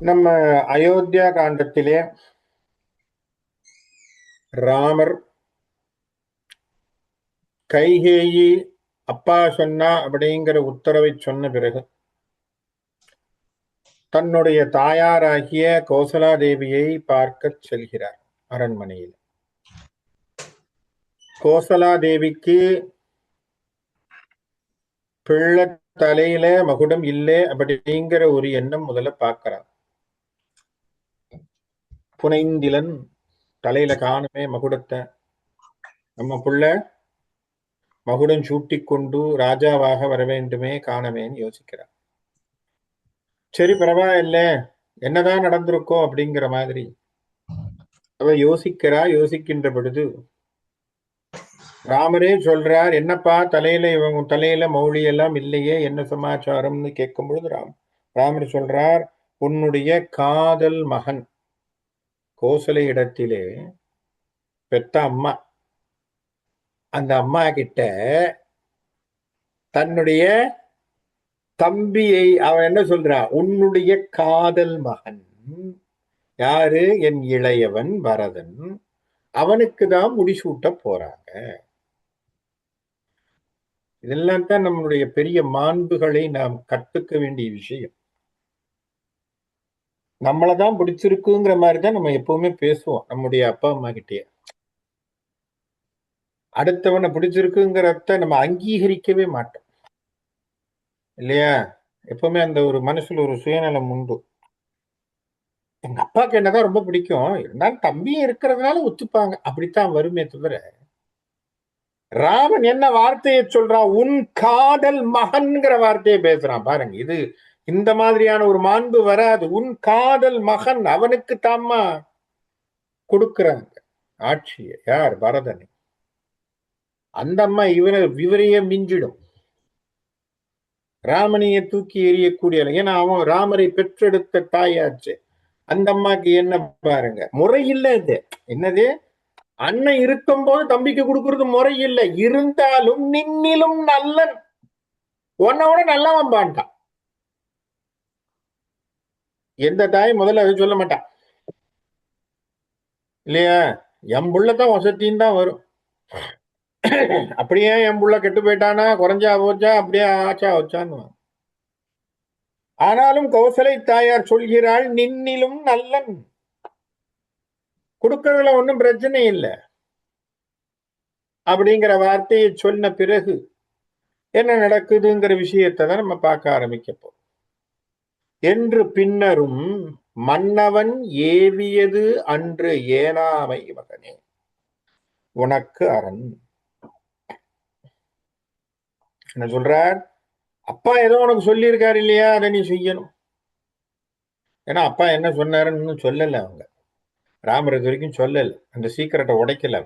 நம்ம அயோத்தியா காண்டத்திலே ராமர் கைகேயி அப்பா சொன்னா அப்படிங்கிற உத்தரவை சொன்ன பிறகு தன்னுடைய தாயாராகிய கோசலா தேவியை பார்க்க செல்கிறார் அரண்மனையில். கோசலா தேவிக்கு பிள்ளை தலையில மகுடம் இல்லை அப்படிங்கிற ஒரு எண்ணம் முதல்ல பார்க்கிறார். புனைந்திலன் தலையில காணுமே மகுடத்தை, நம்ம புள்ள மகுடம் சூட்டி கொண்டு ராஜாவாக வர வேண்டுமே காணமேன்னு யோசிக்கிறார். சரி பரவாயில்ல, என்னதான் நடந்திருக்கோம் அப்படிங்கிற மாதிரி அவ யோசிக்கிறா. யோசிக்கின்ற பொழுது ராமரே சொல்றார், என்னப்பா தலையில இவங்க தலையில மௌலி எல்லாம் இல்லையே, என்ன சமாச்சாரம்னு கேட்கும் பொழுது ராமர் சொல்றார், உன்னுடைய காதல் மகன் கோசலை இடத்திலே பெத்த அம்மா, அந்த அம்மா கிட்ட தன்னுடைய தம்பியை அவன் என்ன சொல்றான், உன்னுடைய காதல் மகன் யாரு, என் இளையவன் பரதன், அவனுக்கு தான் முடிசூட்ட போறாங்க. இதெல்லாம் தான் நம்மளுடைய பெரிய மாண்புகளை நாம் கற்றுக்க வேண்டிய விஷயம். நம்மளதான் பிடிச்சிருக்குங்கிற மாதிரிதான் நம்ம எப்பவுமே பேசுவோம் நம்முடைய அப்பா அம்மா கிட்டே. அடுத்தவனை பிடிச்சிருக்குங்கிறத நம்ம அங்கீகரிக்கவே மாட்டோம் இல்லையா? எப்பவுமே அந்த ஒரு மனசுல ஒரு சுயநலம் உண்டு. எங்க அப்பாவுக்கு என்னதான் ரொம்ப பிடிக்கும், இருந்தாலும் தம்பியும் இருக்கிறதுனால ஒத்துப்பாங்க, அப்படித்தான் வருமே தவிர. ராமன் என்ன வார்த்தையை சொல்றான், உன் காதல் மகன்கிற வார்த்தையை பேசுறான் பாருங்க. இது இந்த மாதிரியான ஒரு மாண்பு வராது. உன் காதல் மகன், அவனுக்கு தாம்மா கொடுக்கிறாங்க ஆட்சியை. யார், பரதனை. அந்த அம்மா இவரையே மிஞ்சிடும், ராமனையை தூக்கி எறியக்கூடிய. ஏன்னா அவன் ராமரை பெற்றெடுத்த தாயாச்சு. அந்த அம்மாக்கு என்ன பாருங்க, முறை இல்லை இது. என்னது, அண்ணன் இருக்கும் போது தம்பிக்கு கொடுக்கறது முறை இல்லை, இருந்தாலும் நின்னிலும் நல்லன், உன்னோட நல்லவன் பாண்டான். எந்த தாய் முதல்ல அதை சொல்ல மாட்டான் இல்லையா? என் புள்ளதான் வசத்தின்னு தான் வரும். அப்படியே என் புள்ள கெட்டு போயிட்டானா, குறைஞ்சா போச்சா, அப்படியே ஆச்சா வச்சான்னு. ஆனாலும் கௌசலை தாயார் சொல்கிறாள், நின்னிலும் நல்லன், கொடுக்கறதுல ஒன்றும் பிரச்சனை இல்லை அப்படிங்கிற வார்த்தையை சொன்ன பிறகு என்ன நடக்குதுங்கிற விஷயத்தை தான் நம்ம பார்க்க ஆரம்பிக்கப்போம். என்று பின்னரும் மன்னவன் ஏவியது அன்று ஏனாமை மகனே உனக்கு அரண். என்ன சொல்றார், அப்பா ஏதோ உனக்கு சொல்லியிருக்காரு இல்லையா, அதை நீ செய்யணும். ஏன்னா அப்பா என்ன சொன்னாருன்னு சொல்லல, அவங்க ராமர் இது வரைக்கும் சொல்லல, அந்த சீக்கிரட்டை உடைக்கல.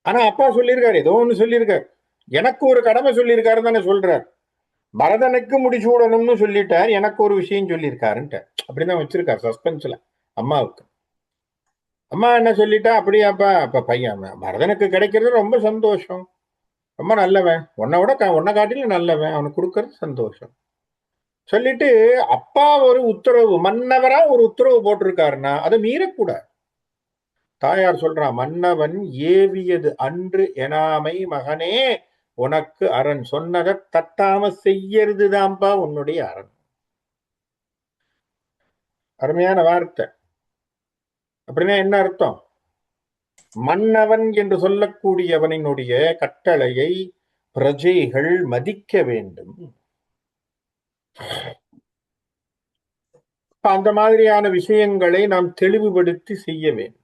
ஆனா அப்பா சொல்லியிருக்காரு, ஏதோ ஒண்ணு சொல்லியிருக்காரு, எனக்கு ஒரு கடமை சொல்லியிருக்காரு தானே சொல்றார். பரதனுக்கு முடிசூடணும்னு சொல்லிட்டார், எனக்கு ஒரு விஷயம் சொல்லியிருக்காருன்ட்டு அப்படிதான் வச்சிருக்காரு சஸ்பென்ஸ்ல அம்மாவுக்கு. அம்மா என்ன சொல்லிட்டா, அப்படியாப்பா, அப்ப பையன் பரதனுக்கு கிடைக்கிறது ரொம்ப சந்தோஷம், ரொம்ப நல்லவன், உன்னை காட்டிலும் நல்லவன், அவனுக்கு கொடுக்கறது சந்தோஷம் சொல்லிட்டு அப்பா ஒரு உத்தரவு, மன்னவரா ஒரு உத்தரவு போட்டிருக்காருன்னா அதை மீறக்கூடாது. தாயார் சொல்றான், மன்னவன் ஏவியது அன்று எனாமை மகனே உனக்கு அரண். சொன்னதை தட்டாம செய்யறதுதான்ப்பா உன்னுடைய அரண். அருமையான வார்த்தை. அப்படின்னா என்ன அர்த்தம், மன்னவன் என்று சொல்லக்கூடியவனினுடைய கட்டளையை பிரஜைகள் மதிக்க வேண்டும். அந்த மாதிரியான விஷயங்களை நாம் தெளிவுபடுத்தி செய்ய வேண்டும்.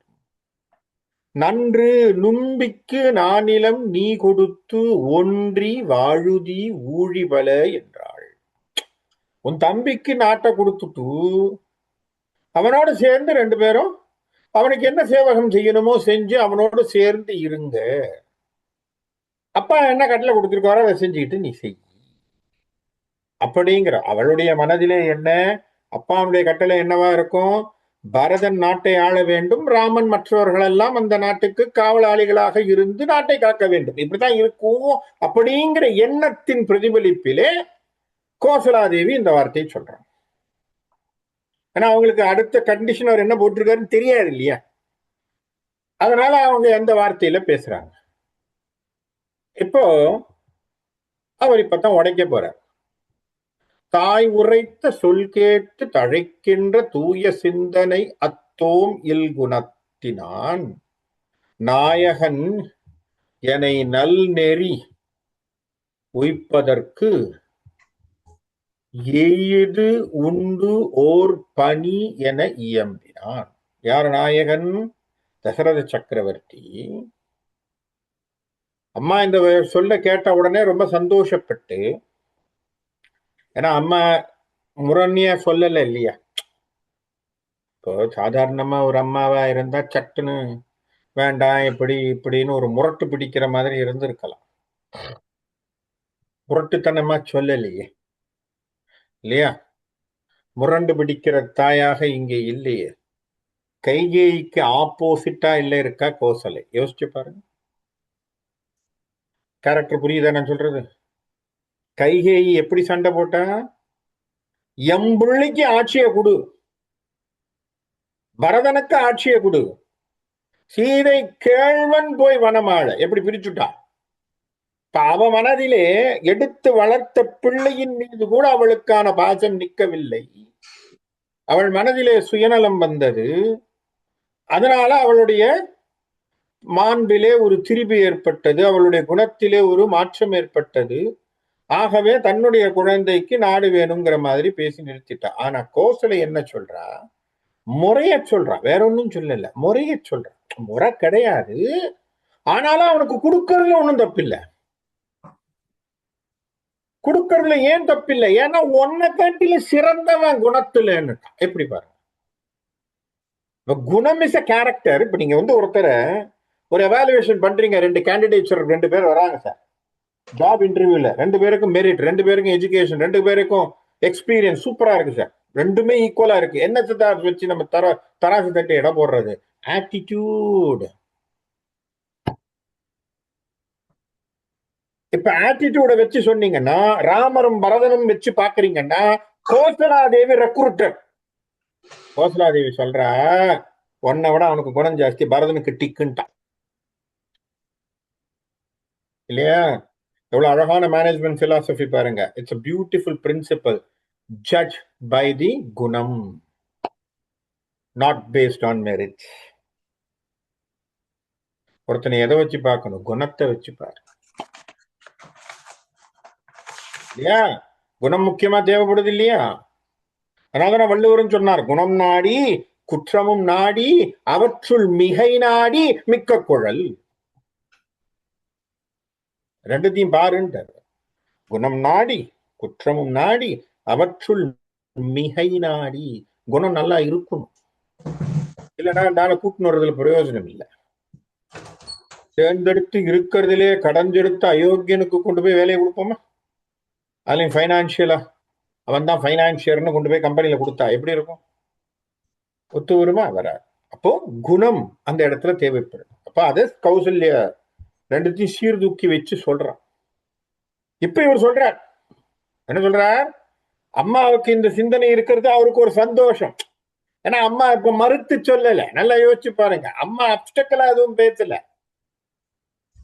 நன்று நும்பிக்கு நானிலம் நீ கொடுத்து ஒன்றி வாழுதி ஊழிபல என்றாள். உன் தம்பிக்கு நாட்டை கொடுத்துட்டு அவனோடு சேர்ந்து ரெண்டு பேரும் அவனுக்கு என்ன சேவகம் செய்யணுமோ செஞ்சு அவனோடு சேர்ந்து இருங்க. அப்பா என்ன கட்டளை கொடுத்திருக்காரோ அதை செஞ்சுக்கிட்டு நீ செய் அப்படிங்கிற அவளுடைய மனதிலே என்ன, அப்பாவுடைய கட்டளை என்னவா இருக்கும், பரதன் நாட்டை ஆள வேண்டும், ராமன் மற்றவர்கள் எல்லாம் அந்த நாட்டுக்கு காவலாளிகளாக இருந்து நாட்டை காக்க வேண்டும், இப்படிதான் இருக்கும் அப்படிங்கிற எண்ணத்தின் பிரதிபலிப்பிலே கோசலாதேவி இந்த வார்த்தையை சொல்றான். ஏன்னா அவங்களுக்கு அடுத்த கண்டிஷன் அவர் என்ன போட்டிருக்காருன்னு தெரியாது இல்லையா, அதனால அவங்க எந்த வார்த்தையில பேசுறாங்க. இப்போ அவர் இப்பதான் உடைக்க போறார். தாய் உரைத்த சொல் கேட்டு தழைக்கின்ற தூய சிந்தனை அத்தோம் இல்குணத்தினான் நாயகன் எனை நல் நெறி உய்ப்பதற்கு எய்து உண்டு ஓர் பணி என இயம்பினான். யார் நாயகன்? தசரத சக்கரவர்த்தி. அம்மா இந்த சொல்ல கேட்ட உடனே ரொம்ப சந்தோஷப்பட்டு, ஏன்னா அம்மா முரண்யா சொல்லல இல்லையா. இப்போ சாதாரணமா ஒரு அம்மாவா இருந்தா சட்டுன்னு வேண்டாம் இப்படி இப்படின்னு ஒரு முரட்டு பிடிக்கிற மாதிரி இருந்திருக்கலாம். முரட்டுத்தனமா சொல்லலையே இல்லையா. முரண்டு பிடிக்கிற தாயாக இங்கே இல்லையே. கைகேயிக்கு ஆப்போசிட்டா இல்ல இருக்கா கோசலை. யோசிச்சு பாருங்க. கேரக்டர் புரியுதா நான் சொல்றது? கைகேயி எப்படி சண்டை போட்டா, எம்பிள்ளைக்கு ஆட்சியை கொடு, பரதனுக்கு ஆட்சியை கொடு, சீதை கேழ்வன் போய் வனமாள எப்படி பிரிச்சுட்டா. அவ மனதிலே எடுத்து வளர்த்த பிள்ளையின் மீது கூட அவளுக்கான பாசம் நிற்கவில்லை. அவள் மனதிலே சுயநலம் வந்தது. அதனால அவளுடைய மாண்பிலே ஒரு திரிபு ஏற்பட்டது, அவளுடைய குணத்திலே ஒரு மாற்றம் ஏற்பட்டது. ஆகவே தன்னுடைய குழந்தைக்கு நாடு வேணுங்கிற மாதிரி பேசி நிறுத்திட்டா. ஆனா கோசலை என்ன சொல்றா, முறைய சொல்றா, வேற ஒன்னும் சொல்லல, முறைய சொல்றா. முறை கிடையாது, ஆனாலும் அவனுக்கு கொடுக்கறதுல ஒன்னும் தப்பில்லை. கொடுக்கறதுல ஏன் தப்பில்லை? ஏன்னா ஒன்ன காட்டில சிறந்தவன் குணத்துலன்னு. எப்படி பாருங்க, குணம் இஸ் அ கேரக்டர். இப்ப நீங்க ஒருத்தரை ஒரு எவாலுவேஷன் பண்றீங்க, 2 கேண்டிடேட்ஸ் 2 பேர் வராங்க சார் ஜாப் இன்டர்வியூல. 2 பேருக்கும் மெரிட், 2 பேருக்கும் எஜுகேஷன், 2 பேருக்கும் எக்ஸ்பீரியன்ஸ் சூப்பரா இருக்கு சார். 2மே ஈக்குவலா இருக்கு. என்ன சித்தார்த் வச்சு நம்ம தராசு தட்டி இடம் போடுறது? ஆட்டிடியூட். இப்ப ஆட்டிடியூட வச்சு சொன்னீங்கன்னா, ராமரும் பரதனும் வச்சு பாக்குறீங்கன்னா, கோசலாதேவி ரெக்ரூட்டர். கோசலாதேவி சொல்றா, உன்னை விட அவனுக்கு குணம் ஜாஸ்தி, பரதனுக்கு டிக்குன்ட்டான் இல்லையா. எவ்வளவு அழகான மேனேஜ்மெண்ட் பிலாசபி பாருங்க. It's a beautiful principle. Judge by the குணம், நாட் பேஸ்ட் ஆன் மெரிட். ஒருத்தனை எதை வச்சு பார்க்கணும்? குணத்தை வச்சு பாரு இல்லையா. குணம் முக்கியமா தேவைப்படுது இல்லையா. அதனாலதான் வள்ளுவரும் சொன்னார், குணம் நாடி குற்றமும் நாடி அவற்றுள் மிகை நாடி மிக்க குழல். ரெண்டுத்தையும் பாருன்றார். குணம் நாடி குற்றமும் நாடி அவற்றுள் மிகை நாடி. குணம் நல்லா இருக்கணும், இல்லைன்னா கூட்டின்னு வர்றதுல பிரயோஜனம் இல்லை. தேர்ந்தெடுத்து இருக்கிறதுலே கடஞ்செடுத்து அயோக்கியனுக்கு கொண்டு போய் வேலையை கொடுப்போமா? அதுலயும் பைனான்சியலா அவன் தான் பைனான்சியர்னு கொண்டு போய் கம்பெனியில கொடுத்தா எப்படி இருக்கும்? ஒத்து வருமா? வராது. அப்போ குணம் அந்த இடத்துல தேவைப்படும். அப்ப அது கௌசல்ய ரெண்டுத்தையும் சீர்தூக்கி வச்சு சொல்றான். இப்ப இவர் சொல்றார், என்ன சொல்றார்? அம்மாவுக்கு இந்த சிந்தனை இருக்கிறது அவருக்கு ஒரு சந்தோஷம். ஏன்னா அம்மா இப்ப மறுத்து சொல்லல. நல்லா யோசிச்சு பாருங்க, அம்மா அப்டக்கலா எதுவும் பேசல.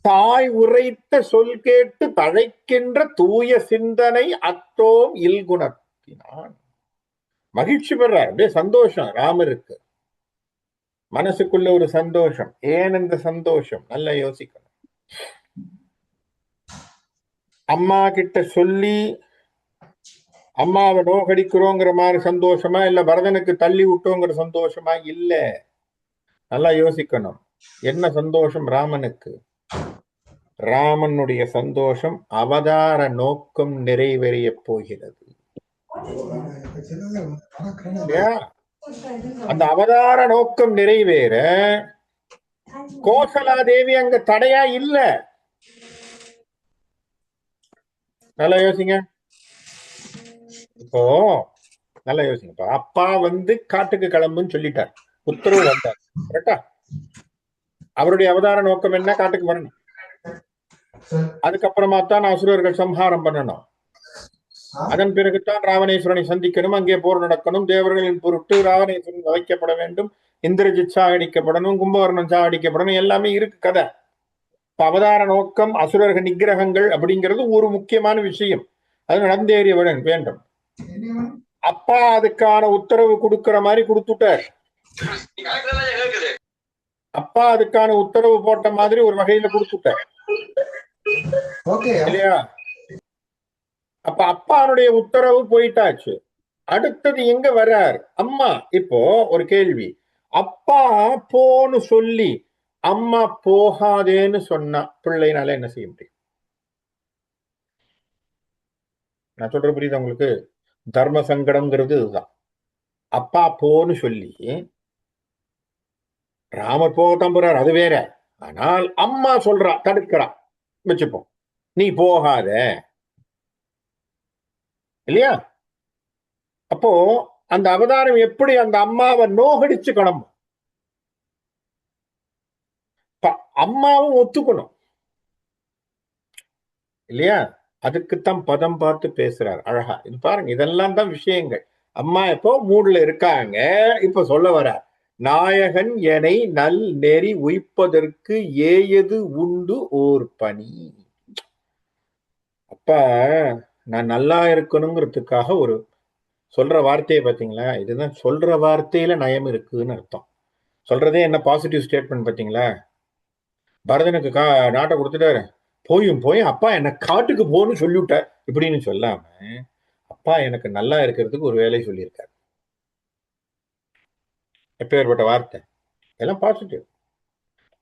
தாய் உரைத்த சொல் கேட்டு தழைக்கின்ற தூய சிந்தனை அத்தோம் இல்குணத்தினான். மகிழ்ச்சி பெறார், அப்படியே சந்தோஷம். ராமருக்கு மனசுக்குள்ள ஒரு சந்தோஷம். ஏன் இந்த சந்தோஷம்? நல்லா யோசிக்கணும். அம்மா கிட்ட சொல்லி அம்மாவை நோகடிக்கிறோங்கிற மாதிரி சந்தோஷமா, இல்ல பரதனுக்கு தள்ளி விட்டோங்கிற சந்தோஷமா? இல்ல. நல்லா யோசிக்கணும். என்ன சந்தோஷம் ராமனுக்கு? ராமனுடைய சந்தோஷம் அவதார நோக்கம் நிறைவேறிய போகிறது. அந்த அவதார நோக்கம் நிறைவேற கோசலாதேவி அங்க தடையா இல்ல. நல்லா யோசிங்க. இப்போ நல்லா யோசிங்க. அப்பா காட்டுக்கு கிளம்புன்னு சொல்லிட்டார், உத்தரவு வந்தார், கரெக்டா? அவருடைய அவதார நோக்கம் என்ன? காட்டுக்கு வரணும். அதுக்கப்புறமா தான் அசுரர்கள் சம்ஹாரம் பண்ணணும். அதன் பிறகுதான் ராவணேஸ்வரனை சந்திக்கணும், அங்கே போர் நடக்கணும், தேவர்களின் பொருட்டு ராவணேஸ்வரன் வதைக்கப்பட வேண்டும், இந்திரஜித் சாகடிக்கப்படணும், கும்பகர்ணன் சாகடிக்கப்படணும், எல்லாமே இருக்கு கதை. அவதார நோக்கம் அசுரர்கள் நிகிரகங்கள் அப்படிங்கிறது ஒரு முக்கியமான விஷயம். அது நடந்தேறிய வேண்டும். அப்பா அதுக்கான உத்தரவு கொடுக்கிற மாதிரி கொடுத்துட்டார். அப்பா அதுக்கான உத்தரவு போட்ட மாதிரி ஒரு வகையில கொடுத்துட்டார் இல்லையா? அப்ப அப்பானுடைய உத்தரவு போயிட்டாச்சு. அடுத்தது எங்க வர்றார்? அம்மா. இப்போ ஒரு கேள்வி, அப்பா போன்னு சொல்லி அம்மா போகாதேன்னு சொன்னா பிள்ளைனால என்ன செய்ய முடியும்? நான் சொல்ற புரியுது உங்களுக்கு? தர்ம சங்கடம்ங்கிறது இதுதான். அப்பா போன்னு சொல்லி ராமர் போகத்தான் போறார், அது வேற. ஆனால் அம்மா சொல்றா, தடுக்கிறா வச்சுப்போம், நீ போகாத இல்லையா? அப்போ அந்த அவதாரம் எப்படி அந்த அம்மாவை நோகடிச்சு கிளம்பும்? அம்மாவும் ஒத்துக்கணும் இல்லையா? அதுக்குத்தான் பதம் பார்த்து பேசுறார் அழகா. இது பாருங்க, இதெல்லாம் தான் விஷயங்கள். அம்மா இப்போ மூடுல இருக்காங்க, இப்ப சொல்ல வர நாயகன் எனை நல் நெறி உய்ப்பதற்கு ஏயது உண்டு ஓர் பணி. அப்ப நான் நல்லா இருக்கணுங்கிறதுக்காக ஒரு சொல்ற வார்த்தையை பாத்தீங்களா? இதுதான் சொல்ற வார்த்தையில நயம் இருக்குன்னு அர்த்தம். சொல்றதே என்ன பாசிட்டிவ் ஸ்டேட்மெண்ட் பாத்தீங்களா? பரதனுக்கு நாட்டை கொடுத்துட்டாரு, போயும் அப்பா என்ன காட்டுக்கு போன்னு சொல்லிவிட்ட இப்படின்னு சொல்லாம அப்பா எனக்கு நல்லா இருக்கிறதுக்கு ஒரு வேலை சொல்லியிருக்காரு. எப்பேற்பட்ட வார்த்தை! எல்லாம் பாசிட்டிவ்.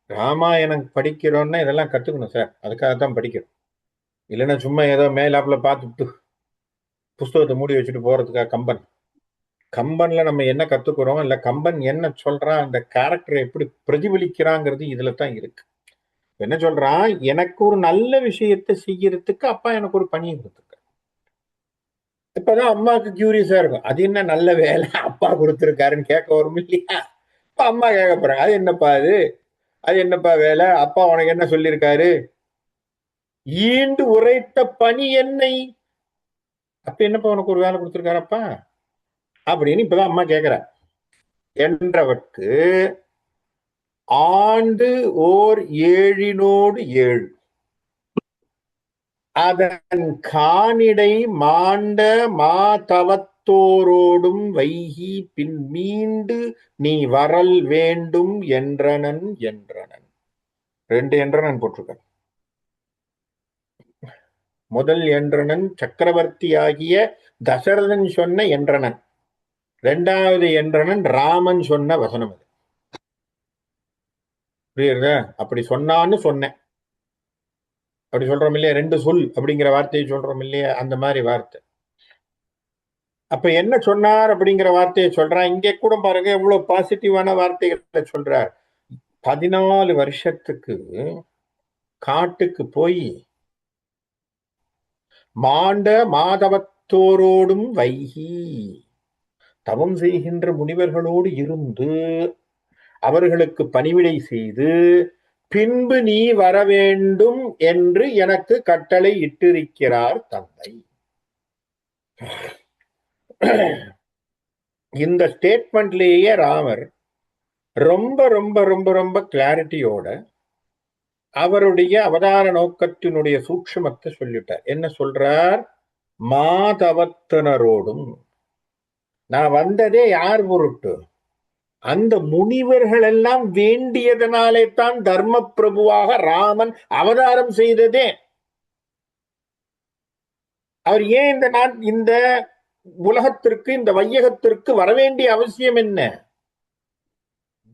ராமாயணம் படிக்கிறோம்னா இதெல்லாம் கத்துக்கணும் சார், அதுக்காகத்தான் படிக்கிறோம். இல்லைன்னா சும்மா ஏதோ மேலாப்புல பார்த்துட்டு புஸ்தகத்தை மூடி வச்சுட்டு போறதுக்காக கம்பன்ல நம்ம என்ன கத்துக்கிறோம், இல்ல கம்பன் என்ன சொல்றான், அந்த கேரக்டரை எப்படி பிரதிபலிக்கிறாங்கிறது இதுல தான் இருக்கு. என்ன சொல்றான், எனக்கு ஒரு நல்ல விஷயத்தை செய்யறதுக்கு அப்பா எனக்கு ஒரு பணியை கொடுத்துருக்க. இப்பதான் அம்மாவுக்கு கியூரியஸா இருக்கும், அது என்ன நல்ல வேலை அப்பா கொடுத்துருக்காருன்னு கேட்க வரும் இல்லையா? இப்ப அம்மா கேட்க போறாங்க, அது என்னப்பா அது என்னப்பா வேலை, அப்பா உனக்கு என்ன சொல்லியிருக்காரு? ஈண்டு உரைத்த பணி என்னை, அப்ப என்னப்பா உனக்கு ஒரு வேலை கொடுத்துருக்காரப்பா அப்படின்னு இப்பதான் அம்மா கேட்கிற. என்றவர்க்கு ஆண்டு ஓர் ஏழினோடு ஏழு அதன் காணிடை மாண்ட மாதவத்தோரோடும் வைகி பின் மீண்டு நீ வரல் வேண்டும் என்றனன். ரெண்டு என்றனன் போட்டிருக்க. முதல் என்றனன் சக்கரவர்த்தியாகிய தசரதன் சொன்ன என்றனன், இரண்டாவது என்றனன் ராமன் சொன்ன வசனம். அது புரியுறதா? அப்படி சொன்னான்னு சொன்னேன், அப்படி சொல்றோம் இல்லையா? ரெண்டு சொல் அப்படிங்கிற வார்த்தையை சொல்றோம் இல்லையா? அந்த மாதிரி வார்த்தை. அப்ப என்ன சொன்னார் அப்படிங்கிற வார்த்தையை சொல்றான். இங்கே கூட பாருங்க எவ்வளவு பாசிட்டிவான வார்த்தைகளை சொல்றார். 14 வருஷத்துக்கு காட்டுக்கு போய் மாண்ட மாதவத்தோரோடும் வைகி தவம் செய்கின்ற முனிவர்களோடு இருந்து அவர்களுக்கு பணிவிடை செய்து பின்பு நீ வர வேண்டும் என்று எனக்கு கட்டளை இட்டிருக்கிறார் தந்தை. இந்த ஸ்டேட்மெண்ட்லேயே ராமர் ரொம்ப ரொம்ப ரொம்ப ரொம்ப கிளாரிட்டியோட அவருடைய அவதார நோக்கத்தினுடைய சூக்ஷ்மத்தை சொல்லிட்டார். என்ன சொல்றார்? மாதவத்தினரோடும். நான் வந்ததே யார் பொருட்டு? அந்த முனிவர்கள் எல்லாம் வேண்டியதனாலே தான் தர்ம பிரபுவாக ராமன் அவதாரம் செய்ததே. அவர் ஏன் இந்த உலகத்திற்கு, இந்த வையகத்திற்கு வரவேண்டிய அவசியம் என்ன?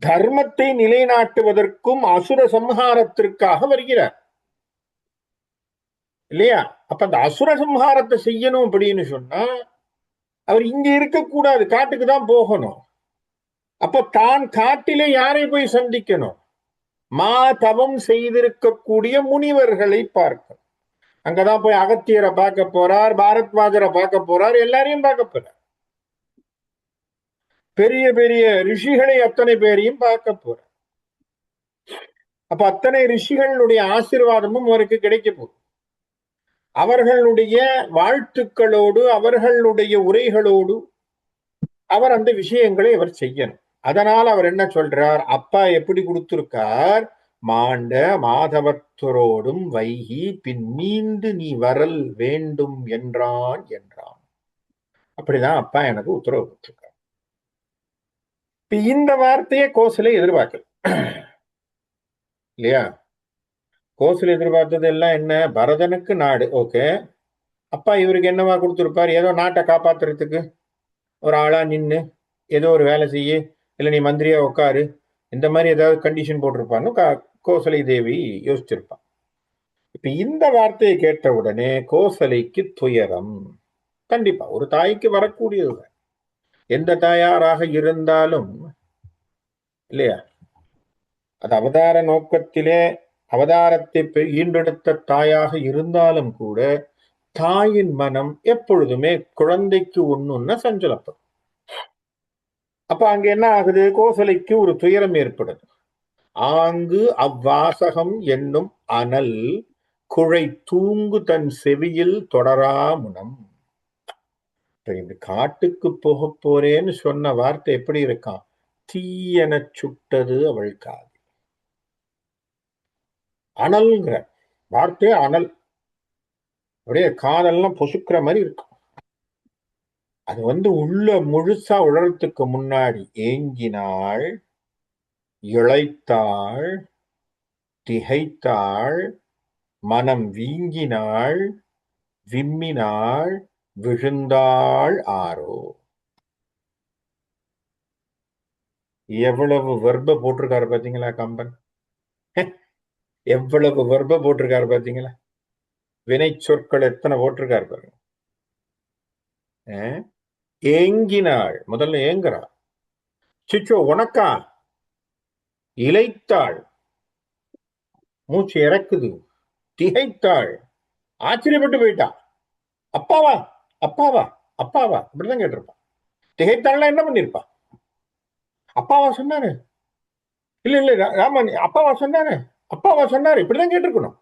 தர்மத்தை நிலைநாட்டுவதற்கும் அசுர சம்ஹாரத்திற்காக வருகிறார் இல்லையா? அப்ப அந்த அசுர சம்ஹாரத்தை செய்யணும் அப்படின்னு சொன்னா அவர் இங்க இருக்கக்கூடாது, காட்டுக்கு தான் போகணும். அப்ப தான் காட்டிலே யாரை போய் சந்திக்கணும்? மா தவம் செய்திருக்கக்கூடிய முனிவர்களை பார்க்கணும். அங்கதான் போய் அகத்தியரை பார்க்க போறார், பாரத்வாஜரை பார்க்க போறார், எல்லாரையும் பார்க்க போறார். பெரிய பெரிய ரிஷிகளை அத்தனை பேரையும் பார்க்க போறார். அப்ப அத்தனை ரிஷிகளுடைய ஆசீர்வாதமும் அவருக்கு கிடைக்க போகுது. அவர்களுடைய வாழ்த்துக்களோடு அவர்களுடைய உரைகளோடு அவர் அந்த விஷயங்களை அவர் செய்யணும். அதனால் அவர் என்ன சொல்றார், அப்பா எப்படி கொடுத்திருக்கார், மாண்ட மாதவத்தரோடும் வைகி பின் மீண்டு நீ வரல் வேண்டும் என்றான் என்றான். அப்படிதான் அப்பா எனக்கு உத்தரவு கொடுத்திருக்கார். இந்த வார்த்தையை கோசலை எதிர்பார்க்கல இல்லையா? கோசல் எதிர்பார்த்தது எல்லாம் என்ன, பரதனுக்கு நாடு ஓகே, அப்பா இவருக்கு என்னவா கொடுத்திருப்பார், ஏதோ நாட்டை காப்பாத்துறதுக்கு ஒரு ஆளா நின்று ஏதோ ஒரு வேலை செய்ய, இல்லை நீ மந்திரியா உட்காரு, இந்த மாதிரி ஏதாவது கண்டிஷன் போட்டிருப்பான்னு கோசலை தேவி யோசிச்சிருப்பான். இப்ப இந்த வார்த்தையை கேட்ட உடனே கோசலைக்கு துயரம். கண்டிப்பா ஒரு தாய்க்கு வரக்கூடியது, எந்த தாயாராக இருந்தாலும் இல்லையா. அது அவதார நோக்கத்திலே அவதாரத்தை ஈண்டெடுத்த தாயாக இருந்தாலும் கூட தாயின் மனம் எப்பொழுதுமே குழந்தைக்கு ஒண்ணுன்னா சஞ்சலப்படும். அப்ப அங்க என்ன ஆகுது, கோசலைக்கு ஒரு துயரம் ஏற்படுது. ஆங்கு அவ்வாசகம் என்னும் அனல் குழை தூங்கு தன் செவியில் தொடரா முனம். இந்த காட்டுக்கு போக போறேன்னு சொன்ன வார்த்தை எப்படி இருக்கான், தீயன சுட்டது அவள் காது. அனல்ங்கிற வார்த்தை அனல், அப்படியே காதெல்லாம் பொசுக்கிற மாதிரி இருக்கும். அது உள்ள முழுசா உழறதுக்கு முன்னாடி ஏங்கினாள், இளைத்தாள், திகைத்தாள், மனம் வீங்கினாள், விம்மினாள், விழுந்தாள் ஆரோ. எவ்வளவு வர்ப போட்டிருக்காரு பாத்தீங்களா கம்பன், எவ்வளவு வர்ப போட்டிருக்காரு பாத்தீங்களா, வினை சொற்கள் எத்தனை போட்டிருக்காரு பாருங்க. ஏங்கினாள், முதல்ல ஏங்குறா, சிச்சோ உனக்கா, இளைத்தாள், மூச்சு இறக்குது, திகைத்தாள், ஆச்சரியப்பட்டு போயிட்டா, அப்பாவா அப்பாவா அப்பாவா இப்படிதான் கேட்டிருப்பான். திகைத்தாள்னா என்ன பண்ணிருப்பா, அப்பாவா சொன்னாரு, இல்ல இல்ல ராமன் அப்பாவா சொன்னாரு, அப்பாவா சொன்னாரு, இப்படிதான் கேட்டிருக்கணும்.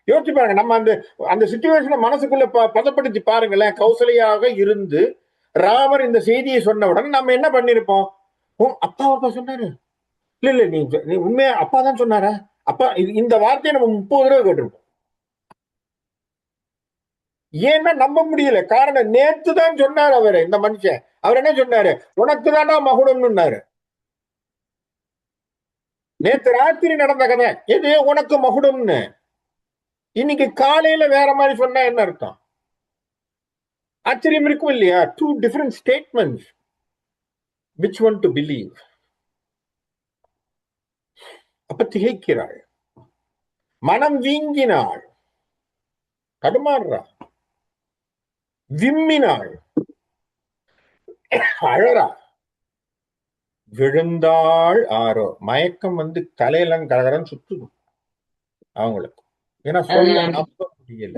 யோசிச்சு பாருங்க, நம்ம அந்த அந்த சிச்சுவேஷனை மனசுக்குள்ள பதப்படுத்தி பாருங்களேன். கௌசலையாக இருந்து ராமர் இந்த செய்தியை சொன்ன உடனே நம்ம என்ன பண்ணிருப்போம், அப்பா சொன்னாரு, இல்ல இல்ல நீ உண்மையா அப்பா தான் சொன்னாரா, அப்பா இந்த வார்த்தையை நம்ம 30 தடவை கேட்டிருப்போம். ஏன்னா நம்ப முடியல, காரணம் நேத்து தான் சொன்னார் அவரு, இந்த மனுஷன் அவர் என்ன சொன்னாரு, உனக்கு தானா மகுடம்னு. நேத்து ராத்திரி நடந்த கதை எது, உனக்கு மகுடம்னு. இன்னைக்கு காலையில வேற மாதிரி சொன்னா என்ன அர்த்தம், ஆச்சரியம் இருக்கும் இல்லையா. Two different statements, which one to believe. அப்ப திகைக்கிறாள், மனம் வீங்கினாள், தடுமாறுறா, விம்மினாள், அழறா, விழுந்தாள் ஆரோ. மயக்கம் தலையெல்லாம் கலகரம் சுத்துது அவங்களுக்கு. ஏன்னா சொல்ல நம்ப முடியல,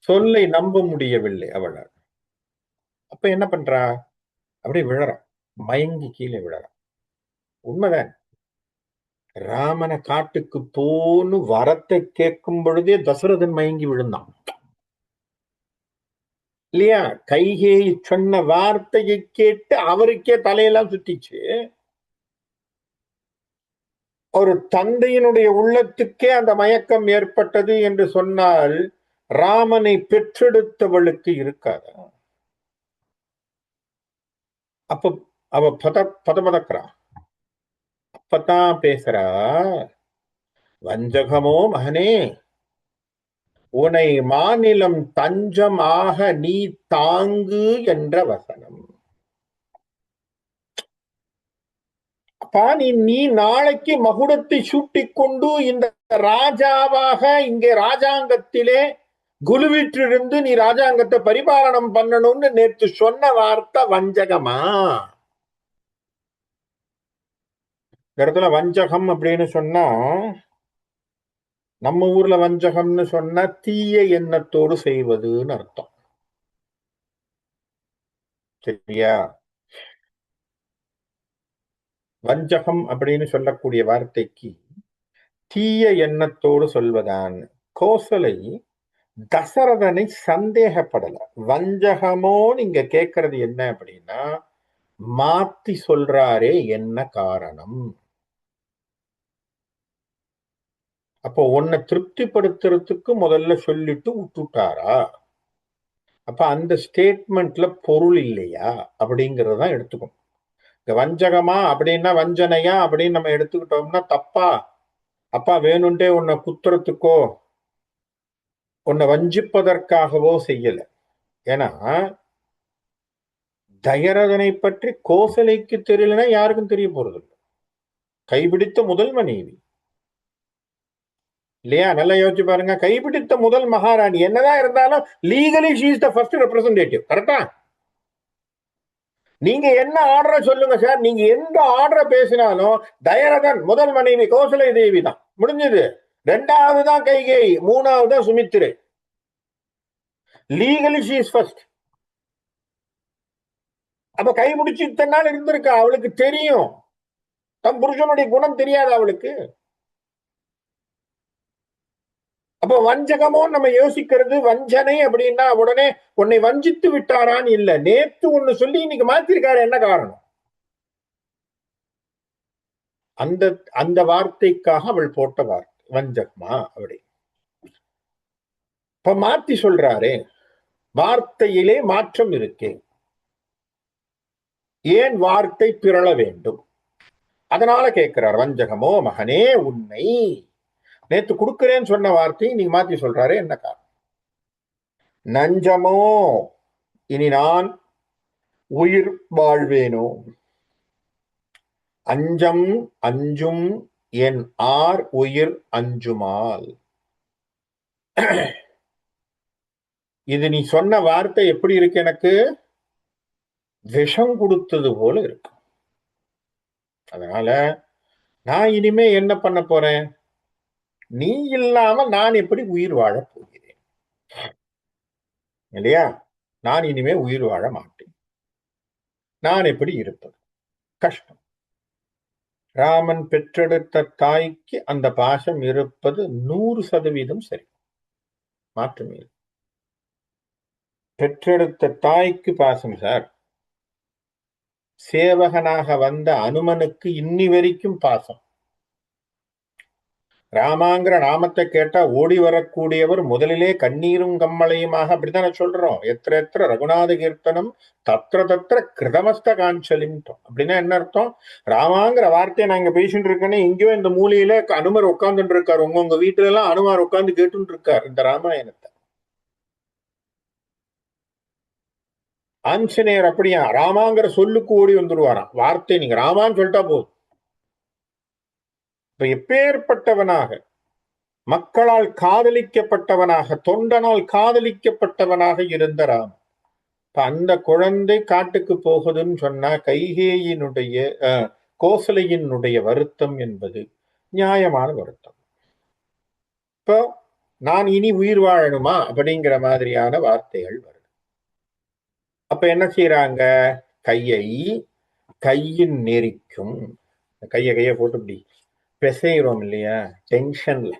சொல்லை நம்ப முடியவில்லை அவளால். அப்ப என்ன பண்றா, அப்படியே விழறா, மயங்கி கீழே விழறா. உண்மைதான், ராமனை காட்டுக்கு போன்னு வரத்தை கேட்கும் பொழுதே தசரதன் மயங்கி விழுந்தான் இல்லையா. கைகேயி சொன்ன வார்த்தையை கேட்டு அவருக்கே தலையெல்லாம் சுத்திச்சு. ஒரு தந்தையினுடைய உள்ளத்துக்கே அந்த மயக்கம் ஏற்பட்டது என்று சொன்னால் ராமனை பெற்றெடுத்தவளுக்கு இருக்காது. அப்ப அவ பதமதக்கிறா, அப்பதான் பேசுறா, வஞ்சகமோ மகனே, உனை மாநிலம் தஞ்சம் ஆக நீ தாங்கு என்ற வசனம். அப்பா நீ நாளைக்கு மகுடத்தை சூட்டிக்கொண்டு இந்த ராஜாவாக இங்கே ராஜாங்கத்திலே குழுவிற்றிருந்து நீ ராஜாங்கத்தை பரிபாலனம் பண்ணணும்னு நேற்று சொன்ன வார்த்தை வஞ்சகமா. இந்த இடத்துல வஞ்சகம் அப்படின்னு சொன்னா, நம்ம ஊர்ல வஞ்சகம்னு சொன்னா தீய எண்ணத்தோடு செய்வதுன்னு அர்த்தம், சரியா. வஞ்சகம் அப்படின்னு சொல்லக்கூடிய வார்த்தைக்கு தீய எண்ணத்தோடு சொல்வதான். கோசலை தசரதனை சந்தேகப்படல. வஞ்சகமோன்னு இங்க கேட்கறது என்ன அப்படின்னா, மாத்தி சொல்றாரே என்ன காரணம்? அப்போ உன்னை திருப்திப்படுத்துறதுக்கு முதல்ல சொல்லிட்டு விட்டுட்டாரா? அப்ப அந்த ஸ்டேட்மெண்ட்ல பொருள் இல்லையா அப்படிங்கறதான் எடுத்துக்கணும். வஞ்சகமா அப்படின்னா வஞ்சனையா அப்படின்னு நம்ம எடுத்துக்கிட்டோம்னா தப்பா? அப்பா வேணும்ட்டே உன்னை குத்துறதுக்கோ உன்னை வஞ்சிப்பதற்காகவோ செய்யல. ஏன்னா தயரதனை பற்றி கோசலைக்கு தெரியலன்னா யாருக்கும் தெரிய போறது இல்லை. கைபிடித்த முதல் மனைவி இல்லையா? நல்லா யோசிச்சு பாருங்க. கைபிடித்த முதல் மகாராணி. என்னதான் இருந்தாலும் legally she is the first representative. கரெக்டா? நீங்க என்ன ஆர்டர் சொல்லுங்க சார். நீங்க எந்த ஆர்டர் பேசினாலும் தயரதன் முதல் மனைவி கோசலை தேவி தான். முடிஞ்சது. ரெண்டாவது தான் கைகேயி, மூணாவது தான் Sumitra. Legally she is first. அப்ப கைபிடிச்சு இத்தனை நாள் இருந்திருக்கா. அவளுக்கு தெரியும். தம் புருஷனுடைய குணம் தெரியாது அவளுக்கு. அப்ப வஞ்சகமோ நம்ம யோசிக்கிறது வஞ்சனை அப்படின்னா உடனே உன்னை வஞ்சித்து விட்டாரான்னு இல்ல. நேத்து ஒண்ணு சொல்லி இன்னைக்கு மாத்திருக்காரு. என்ன காரணம்? அந்த அந்த வார்த்தைக்காக அவள் போட்ட வார்த்தை வஞ்சகமா அப்படி. இப்ப மாத்தி சொல்றாரு. வார்த்தையிலே மாற்றம் இருக்கு. ஏன் வார்த்தை பிறள வேண்டும்? அதனால கேட்கிறார். வஞ்சகமோ மகனே உன்னை நேத்து கொடுக்கிறேன்னு சொன்ன வார்த்தை நீங்க மாத்தி சொல்றாரு. என்ன காரணம்? நஞ்சமோ இனி நான் உயிர் வாழ்வேனோ? அஞ்சம் அஞ்சும் என் ஆர் உயிர் அஞ்சுமால். இது நீ சொன்ன வார்த்தை எப்படி இருக்கு? எனக்கு விஷம் கொடுத்தது போல இருக்கு. அதனால நான் இனிமே என்ன பண்ண போறேன்? நீ இல்லாம நான் எப்படி உயிர் வாழ போகிறேன்? இல்லையா? நான் இனிமே உயிர் வாழ மாட்டேன். நான் எப்படி இருப்பது? கஷ்டம். ராமன் பெற்றெடுத்த தாய்க்கு அந்த பாசம் இருப்பது 100% சரி. மாற்றமே. பெற்றெடுத்த தாய்க்கு பாசம் சார். சேவகனாக வந்த அனுமனுக்கு இன்னி வரைக்கும் பாசம். ராமாங்கிற நாமத்தை கேட்டா ஓடி வரக்கூடியவர் முதலிலே கண்ணீரும் கம்மலையுமாக. அப்படித்தானே சொல்றோம். எத்திர எத்திர ரகுநாத கீர்த்தனம் தத்திர தத்திர கிருதமஸ்த காஞ்சலின்ட்டோம். அப்படின்னா என்ன அர்த்தம்? ராமாங்கிற வார்த்தையை நான் இங்க பேசிட்டு இருக்கேன்னு எங்கேயோ இந்த மூலையில அனுமர் உட்கார்ந்துட்டு இருக்காரு. உங்க வீட்டுல எல்லாம் அனுமார் உட்கார்ந்து கேட்டுட்டு இருக்காரு இந்த ராமாயணத்தை. ஆஞ்சநேயர் அப்படியா? ராமாங்கிற சொல்லுக்கு ஓடி வந்துருவாராம். வார்த்தை நீங்க ராமான்னு சொல்லிட்டா போதும். இப்ப எப்பேற்பட்டவனாக, மக்களால் காதலிக்கப்பட்டவனாக, தொண்டனால் காதலிக்கப்பட்டவனாக இருந்த ராம். அந்த குழந்தை காட்டுக்கு போகுதுன்னு சொன்னா கைகேயினுடைய கோசலையினுடைய வருத்தம் என்பது நியாயமான வருத்தம். இப்போ நான் இனி உயிர் வாழணுமா அப்படிங்கிற மாதிரியான வார்த்தைகள் வருது. அப்ப என்ன செய்யறாங்க? கையின் நெறிக்கும் கைய போட்டு இப்படி பெசைகிறோம் இல்லையா? டென்ஷன்ல.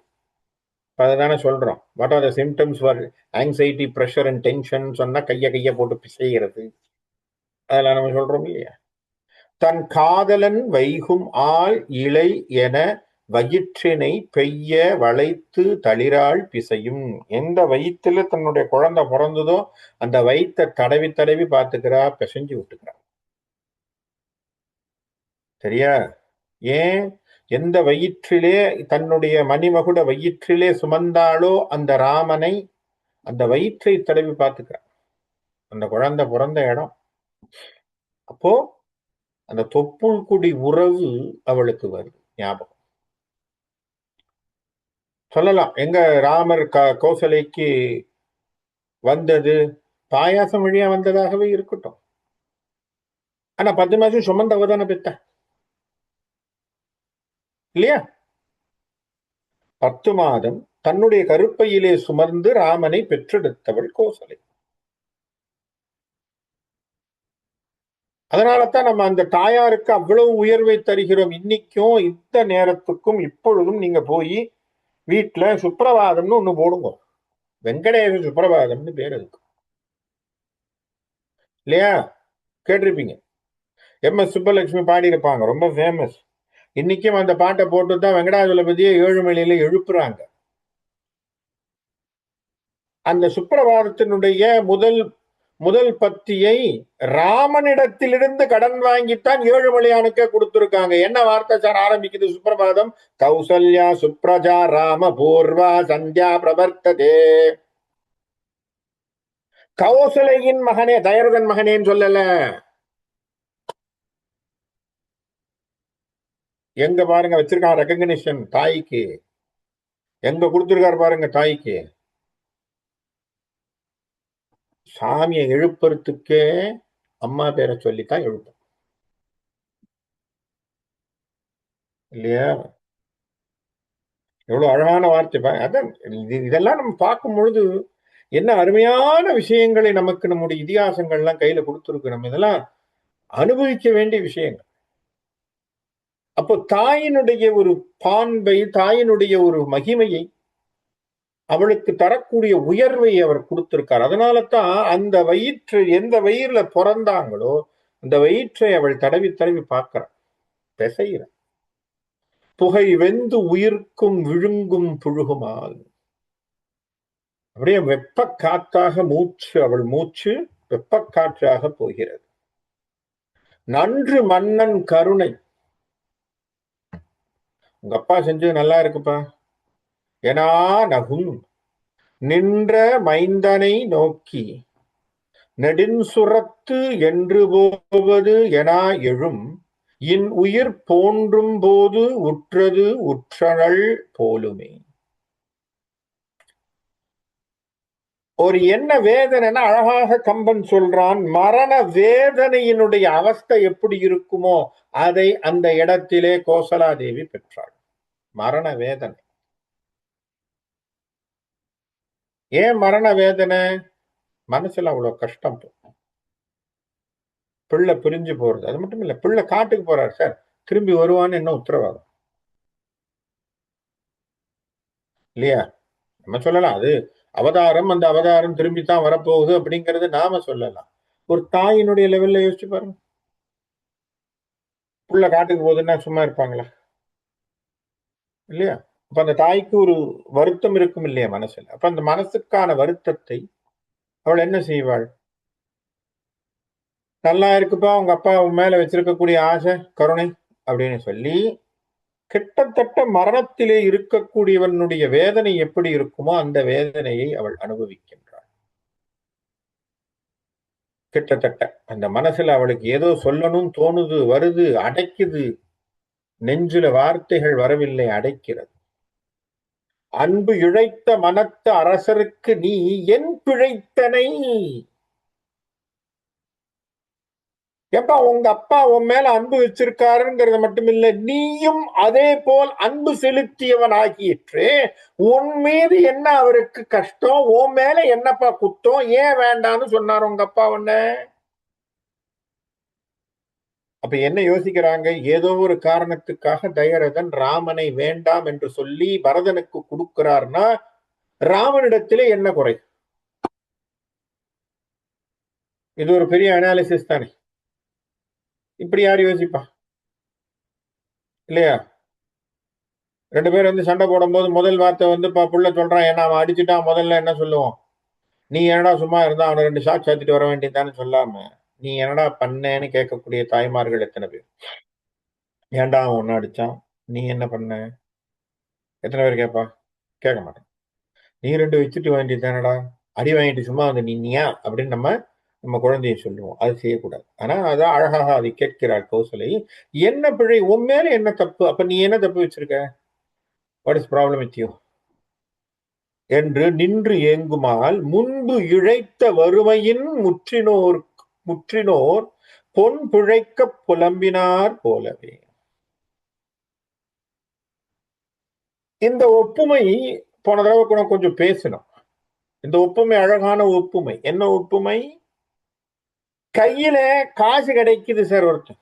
அதுதானே சொல்றோம். What are the symptoms for anxiety, pressure and tension சொன்னா கைய போட்டு பிசைகிறது. அதெல்லாம் நம்ம சொல்றோம் இல்லையா? தன் காதலன் வைகும் ஆள் இலை என வயிற்றினை பெய்ய வளைத்து தளிராள் பிசையும். எந்த வயிற்றுல தன்னுடைய குழந்தை பிறந்ததோ அந்த வயிற்றை தடவி தடவி பார்த்துக்கிறா, பிசைஞ்சு விட்டுக்கிறா. சரியா? ஏன்? எந்த வயிற்றிலே தன்னுடைய மணிமகுட வயிற்றிலே சுமந்தாளோ அந்த ராமனை அந்த வயிற்றை தடவி பார்த்துக்கிறான். அந்த குழந்தை பிறந்த இடம். அப்போ அந்த தொப்புள் குடி உறவு அவளுக்கு வருது ஞாபகம். சொல்லலாம் எங்க ராமர் கோசலைக்கு வந்தது பாயாசம் வழியா வந்ததாகவே இருக்கட்டும். ஆனா 10 மாசம் சுமந்தவ தானே பெத்த இல்லையா? 10 மாதம் தன்னுடைய கருப்பையிலே சுமர்ந்து ராமனை பெற்றெடுத்தவள் கோசலை. அதனாலதான் நம்ம அந்த தாயாருக்கு அவ்வளவு உயர்வை தருகிறோம். இன்னைக்கும் இந்த நேரத்துக்கும் இப்பொழுதும் நீங்க போய் வீட்டுல சுப்பிரபாதம்னு ஒண்ணு போடுங்க. வெங்கடேச சுப்பிரபாதம்னு பேர் இருக்கு இல்லையா? கேட்டிருப்பீங்க. எம்.எஸ். சுப்பலட்சுமி பாடியிருப்பாங்க, ரொம்ப ஃபேமஸ். இன்னைக்கும் அந்த பாட்டை போட்டுதான் வெங்கடாஜலபதியை ஏழுமலையில எழுப்புறாங்க. அந்த சுப்பிரபாதத்தினுடைய முதல் முதல் பத்தியை ராமனிடத்திலிருந்து கடன் வாங்கித்தான் ஏழுமலையானுக்கே கொடுத்திருக்காங்க. என்ன வார்த்தை சார் ஆரம்பிக்குது சுப்பிரபாதம்? கௌசல்யா சுப்ரஜா ராம பூர்வா சந்தியா பிரவர்த்ததே. கௌசலையின் மகனே, தயரதன் மகனேன்னு சொல்லல. எங்க பாருங்க வச்சிருக்கான் ரெகக்னிஷன் தாய்க்கு, எங்க கொடுத்திருக்காரு பாருங்க தாய்க்கு. சாமியை எழுப்புறதுக்கே அம்மா பேரை சொல்லித்தான் எழுப்பும் இல்லையா? எவ்வளவு அழகான வார்த்தை. அதான் இதெல்லாம் நம்ம பார்க்கும் பொழுது என்ன அருமையான விஷயங்களை நமக்கு நம்முடைய இதிகாசங்கள்லாம் கையில கொடுத்துருக்கு. நம்ம இதெல்லாம் அனுபவிக்க வேண்டிய விஷயங்கள். அப்போ தாயினுடைய ஒரு பான்பை, தாயினுடைய ஒரு மகிமையை, அவளுக்கு தரக்கூடிய உயர்வை அவர் கொடுத்திருக்கார். அதனால தான் அந்த வயிற்று, எந்த வயிறுல பிறந்தாங்களோ அந்த வயிற்றை அவள் தடவி தடவி பார்க்கிறாள், பிசைகிறாள். புகை வெந்து உயிர்க்கும் விழுங்கும் புழுகுமால். அப்படியே வெப்ப காத்தாக மூச்சு, அவள் மூச்சு வெப்ப காற்றாக போகிறது. நன்று மன்னன் கருணை. உங்க அப்பா செஞ்சது நல்லா இருக்குப்பா. ஏனா நகும் நின்ற மைந்தனை நோக்கி நெடுஞ்சுரத்து என்று போவது எனா எழும் இன் உயிர் போன்றும் போது உற்றது உற்றனள் போலுமே. ஒரு என்ன வேதனைன்னா அழகாக கம்பன் சொல்றான், மரண வேதனையினுடைய அவஸ்தை எப்படி இருக்குமோ அதை அந்த இடத்திலே கோசலாதேவி பெற்றாள். மரண வேதனை. ஏன் மரண வேதனை? மனசுல அவ்வளவு கஷ்டம். பிள்ளை பிரிஞ்சு போறது. அது மட்டும் இல்ல, பிள்ளை காட்டுக்கு போறாரு சார், திரும்பி வருவான்னு என்ன உத்தரவாதம் இல்லையா? நம்ம சொல்லலாம் அது அவதாரம், அந்த அவதாரம் திரும்பித்தான் வரப்போகுது அப்படிங்கறது நாம சொல்லலாம். ஒரு தாயினுடைய லெவல்ல யோசிச்சு பாருங்க. புள்ள காட்டுக்கு போகுதுன்னா சும்மா இருப்பாங்களா? இல்லையா? அப்ப அந்த தாய்க்கு ஒரு வருத்தம் இருக்கும் இல்லையா மனசுல? அப்ப அந்த மனசுக்கான வருத்தத்தை அவள் என்ன செய்வாள்? நல்லா இருக்குப்பா உங்க அப்பா உன் மேல வச்சிருக்கக்கூடிய ஆசை, கருணை அப்படின்னு சொல்லி, கிட்டத்தட்ட மரணத்திலே இருக்கக்கூடியவனுடைய வேதனை எப்படி இருக்குமோ அந்த வேதனையை அவள் அனுபவிக்கின்றாள். கிட்டத்தட்ட அந்த மனசுல அவளுக்கு ஏதோ சொல்லணும் தோணுது, வருது, அடைக்குது. நெஞ்சுல வார்த்தைகள் வரவில்லை, அடைக்கிறது. அன்பு இழைத்த மனத்து அரசருக்கு நீ என் பிழைத்தனை. எப்பா உங்க அப்பா உன் மேல அன்பு வச்சிருக்காருங்கிறது மட்டுமில்ல, நீயும் அதே போல் அன்பு செலுத்தியவன் ஆகியிற்று. உன் மீது என்ன அவருக்கு கஷ்டம், உன் மேல என்னப்பா குத்தம், ஏன் வேண்டான்னு சொன்னார் உங்க அப்பா உன்ன? அப்ப என்ன யோசிக்கிறாங்க? ஏதோ ஒரு காரணத்துக்காக தயரதன் ராமனை வேண்டாம் என்று சொல்லி பரதனுக்கு கொடுக்கிறார்னா ராமனிடத்திலே என்ன குறை? இது ஒரு பெரிய அனாலிசிஸ் தானே. இப்படி யார் யோசிப்பா இல்லையா? ரெண்டு பேரும் வந்து சண்டை போடும்போது முதல் வார்த்தை வந்து புள்ள சொல்றான், ஏன்னா அவன் அடிச்சுட்டான், முதல்ல என்ன சொல்லுவோம்? நீ என்னடா சும்மா இருந்தா அவனை 2 ஷாட் சாத்திட்டு வர வேண்டியதான்னு சொல்லாம, நீ என்னடா பண்ணேன்னு கேட்கக்கூடிய தாய்மார்கள் எத்தனை பேர்? ஏன்டா அவன் ஒன்னு அடிச்சான், நீ என்ன பண்ண? எத்தனை பேர் கேட்பா? கேட்க மாட்டான். நீ 2 வச்சுட்டு வேண்டியதானடா, அடி வாங்கிட்டு சும்மா வந்து நீயா அப்படின்னு நம்ம நம்ம குழந்தைய சொல்லுவோம். அது செய்யக்கூடாது. ஆனா அதான் அழகாக அதை கேட்கிறாள் கௌசலை. என்ன பிழை உன் மேல, என்ன தப்பு? அப்ப நீ என்ன தப்பு வச்சிருக்க? What is problem with you என்று நின்று ஏங்குமால் முன்பு இழைத்த வறுமையின் முற்றினோர் பொன் பிழைக்க புலம்பினார் போலவே. இந்த ஒப்புமை போன தடவை கூட கொஞ்சம் பேசணும். இந்த ஒப்புமை அழகான ஒப்புமை. என்ன ஒப்புமை? கையில காசு கிடைக்குது சார். ஒருத்தன்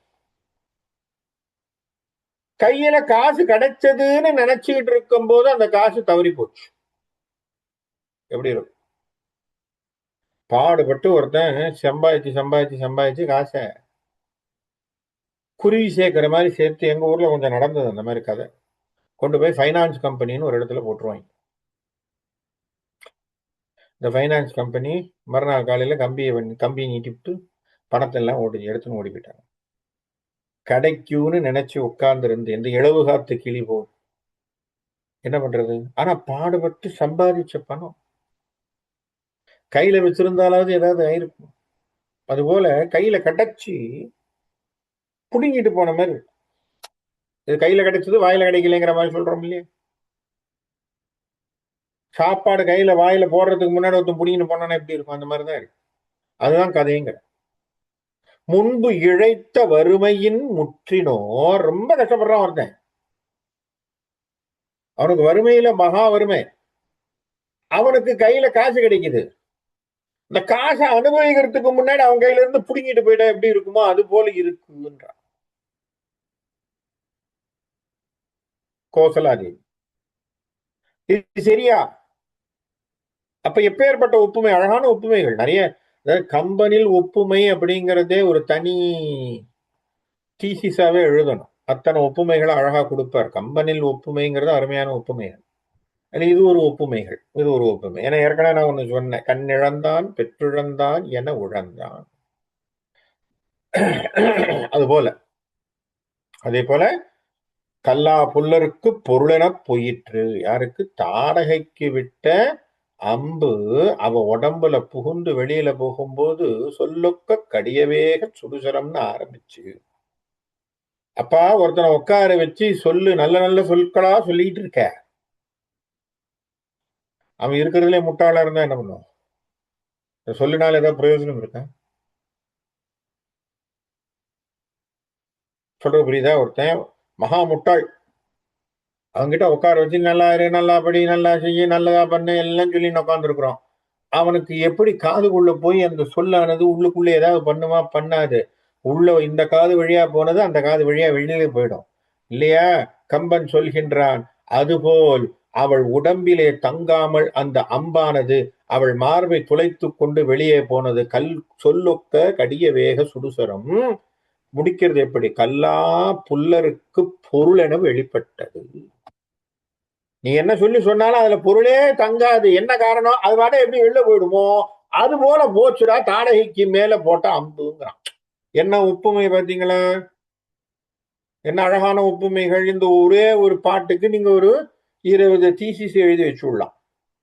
கையில காசு கிடைச்சதுன்னு நினைச்சுக்கிட்டு இருக்கும் போது அந்த காசு தவறி போச்சு, எப்படி இருக்கும்? பாடுபட்டு ஒருத்தன் சம்பாதிச்சு சம்பாதிச்சு சம்பாதிச்சு காசை குருவி சேர்க்கிற மாதிரி சேர்த்து, எங்க ஊர்ல கொஞ்சம் நடந்தது அந்த மாதிரி கதை. கொண்டு போய் ஃபைனான்ஸ் கம்பெனின்னு ஒரு இடத்துல போட்டுருவாங்க. இந்த ஃபைனான்ஸ் கம்பெனி மறுநாள் காலையில கம்பியை நீட்டிவிட்டு பணத்தை எல்லாம் எடுத்துன்னு ஓடி போயிட்டாங்க. கிடைக்கும்னு நினைச்சு உட்கார்ந்து இருந்து எந்த இளவு காத்து கிளி போகும், என்ன பண்றது? ஆனா பாடுபட்டு சம்பாதிச்ச பணம் கையில வச்சிருந்தாலாவது ஏதாவது ஆயிருக்கும். அதுபோல கையில கிடைச்சி புடுங்கிட்டு போன மாதிரி. இது கையில கிடைச்சது வாயில கிடைக்கலங்கிற மாதிரி சொல்றோம் இல்லையா? சாப்பாடு கையில வாயில போடுறதுக்கு முன்னாடி ஒருத்தன் புடிங்கிட்டு போனானா எப்படி இருக்கும்? அந்த மாதிரிதான் இருக்கு. அதுதான் கதைங்க. முன்பு இழைத்த வறுமையின் முற்றினோ, ரொம்ப கஷ்டப்படுறான் ஒருத்தன், அவனுக்கு வறுமையில மகா வறுமை, அவனுக்கு கையில காசு கிடைக்குது. இந்த காசை அனுபவிக்கிறதுக்கு முன்னாடி அவன் கையில இருந்து புடுங்கிட்டு போயிட்டா எப்படி இருக்குமோ அது போல இருக்குன்றான் கோசலாதேவி. இது சரியா? அப்ப எப்பேற்பட்ட ஒப்புமை, அழகான ஒப்புமைகள் நிறைய. கம்பனில் ஒப்புமை அப்படிங்கிறதே ஒரு தனி தீசிஸாவே எழுதணும். அத்தனை ஒப்புமைகளை அழகா கொடுப்பார். கம்பனில் ஒப்புமைங்கிறது அருமையான ஒப்புமைகள். இது ஒரு ஒப்புமைகள், இது ஒரு ஒப்புமை. ஏன்னா ஏற்கனவே நான் ஒண்ணு சொன்னேன், கண்ணிழந்தான் பெற்றிழந்தான் என உழந்தான். அது போல, அதே போல கல்லா புல்லருக்கு பொருளென போயிற்று. யாருக்கு? தாடகைக்கு விட்ட அம்பு அவ உடம்புல புகுந்து வெளியில போகும்போது சொல்லொக்க கடியவேக சுடுசரம்னு ஆரம்பிச்சு. அப்பா ஒருத்தனை உட்கார வச்சு சொல்லு, நல்ல நல்ல சொற்களா சொல்லிட்டு இருக்க, அவன் இருக்கிறதுலே முட்டாளா இருந்தா என்ன பண்ணுவான்? சொல்லினால ஏதாவது பிரயோஜனம் இருக்கா? சொல்றது புரியுதா? ஒருத்தன் மகா முட்டாள், அவன்கிட்ட உட்கார வச்சு நல்லா இரு, நல்லா படி, நல்லா செய்ய, நல்லதா பண்ணு எல்லாம் சொல்லி உட்கார்ந்து இருக்கிறோம். அவனுக்கு எப்படி காதுக்குள்ள போய் அந்த சொல்லானது உள்ளுக்குள்ள ஏதாவது பண்ணுமா? பண்ணாது. உள்ள இந்த காது வழியா போனது அந்த காது வழியா வெளியிலே போயிடும் இல்லையா? கம்பன் சொல்கின்றான், அதுபோல் அவள் உடம்பிலே தங்காமல் அந்த அம்பானது அவள் மார்பை துளைத்து கொண்டு வெளியே போனது. சொல்லொக்க கடிய வேக சுடுசரம். முடிக்கிறது எப்படி? கல்லா புல்லருக்கு பொருள் என வெளிப்பட்டது. நீ என்ன சொல்லி சொன்னாலும் அதுல பொருளே தங்காது. என்ன காரணம்? அது பாட்ட எப்படி வெளில போயிடுமோ அது போல போச்சுடா தாடகைக்கு மேல போட்ட அம்புங்கிறான். என்ன ஒப்புமை பாத்தீங்களா? என்ன அழகான ஒப்புமைகள். இந்த ஒரே ஒரு பாட்டுக்கு நீங்க ஒரு 20 தீசிஸ் எழுதி வச்சுடலாம்.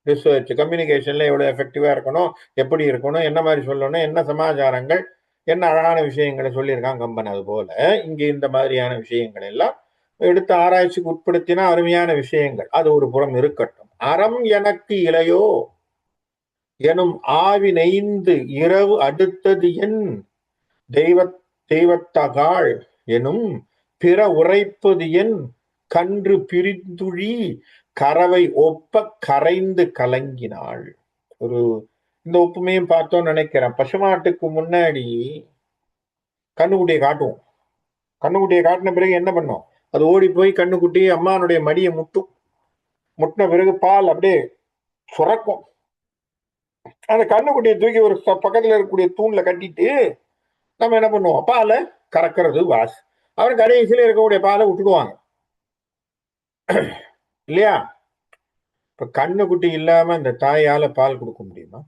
ரிசர்ச் கம்யூனிகேஷன்ல எவ்வளவு எஃபெக்டிவா இருக்கணும், எப்படி இருக்கணும், என்ன மாதிரி சொல்லணும், என்ன சமாச்சாரங்கள், என்ன அழகான விஷயங்களை சொல்லியிருக்கான் கம்பன். அது போல இங்க இந்த மாதிரியான விஷயங்கள் எல்லாம் எடுத்து ஆராய்ச்சிக்கு உட்படுத்தினா அருமையான விஷயங்கள். அது ஒரு புறம் இருக்கட்டும். அறம் எனக்கு இளையோ எனும் ஆவி நெய்ந்து இரவு அடுத்தது என் தெய்வத்தகாள் எனும் பிற உரைப்பது என் கன்று பிரிந்துழி கறவை ஒப்ப கரைந்து கலங்கினாள். ஒரு இந்த ஒப்புமையும் பார்த்தோம் நினைக்கிறேன். பசுமாட்டுக்கு முன்னாடி கண்ணுக்குட்டியை காட்டுவோம். கண்ணுக்குட்டியை காட்டின பிறகு என்ன பண்ணும்? அது ஓடி போய் கண்ணுக்குட்டி அம்மானுடைய மடியை முட்டும். முட்டின பிறகு பால் அப்படியே சுரக்கும். அந்த கண்ணுக்குட்டியை தூக்கி ஒரு பக்கத்துல இருக்கக்கூடிய தூண்ல கட்டிட்டு நம்ம என்ன பண்ணுவோம்? பாலை கறக்கிறது வாஸ். அவன் கடைசியில இருக்கக்கூடிய பாலை விட்டுடுவாங்க இல்லையா? இப்ப கண்ணுக்குட்டி இல்லாம இந்த தாயால பால் கொடுக்க முடியுமா?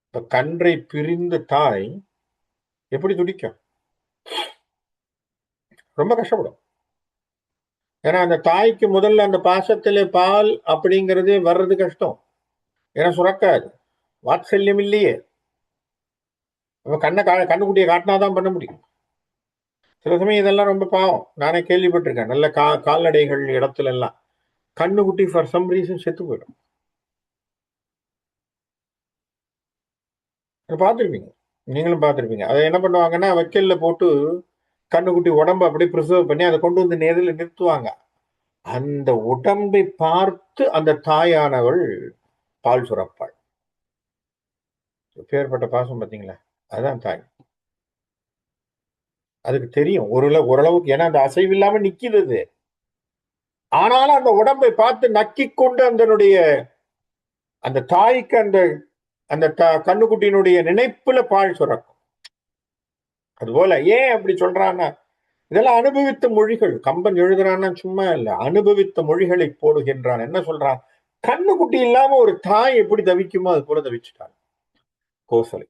இப்ப கன்றை பிரிந்த தாய் எப்படி துடிக்கும்? ரொம்ப கஷ்டப்படும். ஏன்னா அந்த தாய்க்கு முதல்ல அந்த பாசத்திலே பால் அப்படிங்கிறது வர்றது கஷ்டம். ஏன்னா சுரக்காது, வாத்சல்யம் இல்லையே. கண்ணுக்குட்டியை காட்டினாதான் பண்ண முடியும். சில சமயம் இதெல்லாம் ரொம்ப பாவம். நானே கேள்விப்பட்டிருக்கேன். நல்ல கால்நடைகள் இடத்துல எல்லாம் கண்ணுக்குட்டி ஃபார் சம் ரீசன் செத்து போயிடும். பார்த்துருப்பீங்க, நீங்களும் பார்த்துருப்பீங்க. அதை என்ன பண்ணுவாங்கன்னா வைக்கல்ல போட்டு கண்ணுக்குட்டி உடம்பு அப்படியே ப்ரிசர்வ் பண்ணி அதை கொண்டு வந்து நேரில் நிறுத்துவாங்க. அந்த உடம்பை பார்த்து அந்த தாயானவள் பால் சுரப்பாள். பேர்பட்ட பாசம் பார்த்தீங்களா? அதுதான் தாய். அதுக்கு தெரியும் ஓரளவுக்கு, ஏன்னா அந்த அசைவு இல்லாம நிக்குது அது. ஆனாலும் அந்த உடம்பை பார்த்து நக்கிக் கொண்டு அந்த தாய்க்கு அந்த அந்த கண்ணுக்குட்டியினுடைய நினைப்புல பால் சுரக்கும். அதுபோல ஏன் அப்படி சொல்றான்னா, இதெல்லாம் அனுபவித்த மொழிகள். கம்பன் எழுதுறான்னா சும்மா இல்ல, அனுபவித்த மொழிகளை போடுகின்றான். என்ன சொல்றான்? கண்ணுக்குட்டி இல்லாம ஒரு தாய் எப்படி தவிக்குமோ அது போல தவிச்சுட்டான் கோசலை.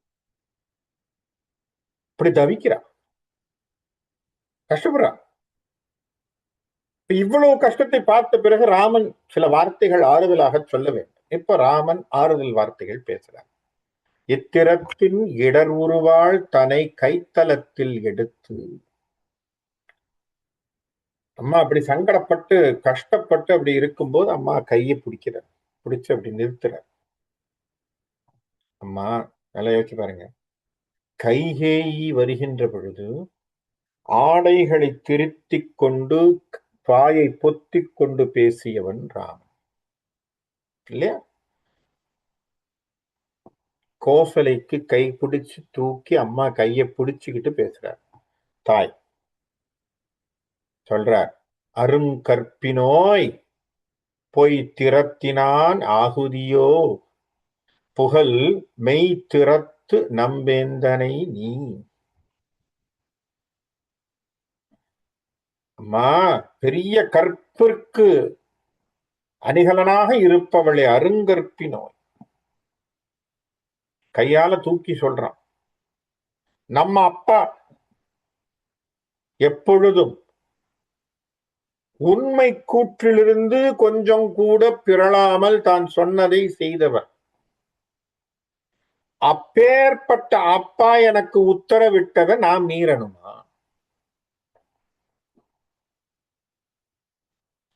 இப்படி தவிக்கிறா, கஷ்டப்படுறா. இவ்வளவு கஷ்டத்தை பார்த்த பிறகு ராமன் சில வார்த்தைகள் ஆறுதலாக சொல்ல வேண்டும். இப்ப ராமன் ஆறுதல் வார்த்தைகள் பேசுறார். இத்திரத்தின் இடர் உருவாள் தனை கைத்தலத்தில் எடுத்து. அம்மா அப்படி சங்கடப்பட்டு கஷ்டப்பட்டு அப்படி இருக்கும்போது அம்மா கையை பிடிக்கிறார், பிடிச்சு அப்படி நிறுத்துறார். அம்மா நல்லா யோசிச்சு பாருங்க. கைகேயி வருகின்ற பொழுது ஆடைகளை திருத்திக் கொண்டு வாயை பொத்திக் கொண்டு பேசியவன் ராமன் இல்லையா? கோசலைக்கு கை பிடிச்சு தூக்கி அம்மா கையை பிடிச்சுக்கிட்டு பேசுறார் தாய். சொல்றார், அருங்கற்பினோய் பொய் திறத்தினான் ஆகுதியோ புகழ் மெய் திறத்து நம்பேந்தனை நீ. அம்மா பெரிய கற்பிற்கு அணிகலனாக இருப்பவளை அருங்கற்பினோய். கையால தூக்கி சொல்றான். நம்ம அப்பா எப்பொழுதும் உண்மை கூற்றிலிருந்து கொஞ்சம் கூட பிறழாமல் தான் சொன்னதை செய்தவர். அப்பேற்பட்ட அப்பா எனக்கு உத்தரவிட்டதை நான் மீறணுமா?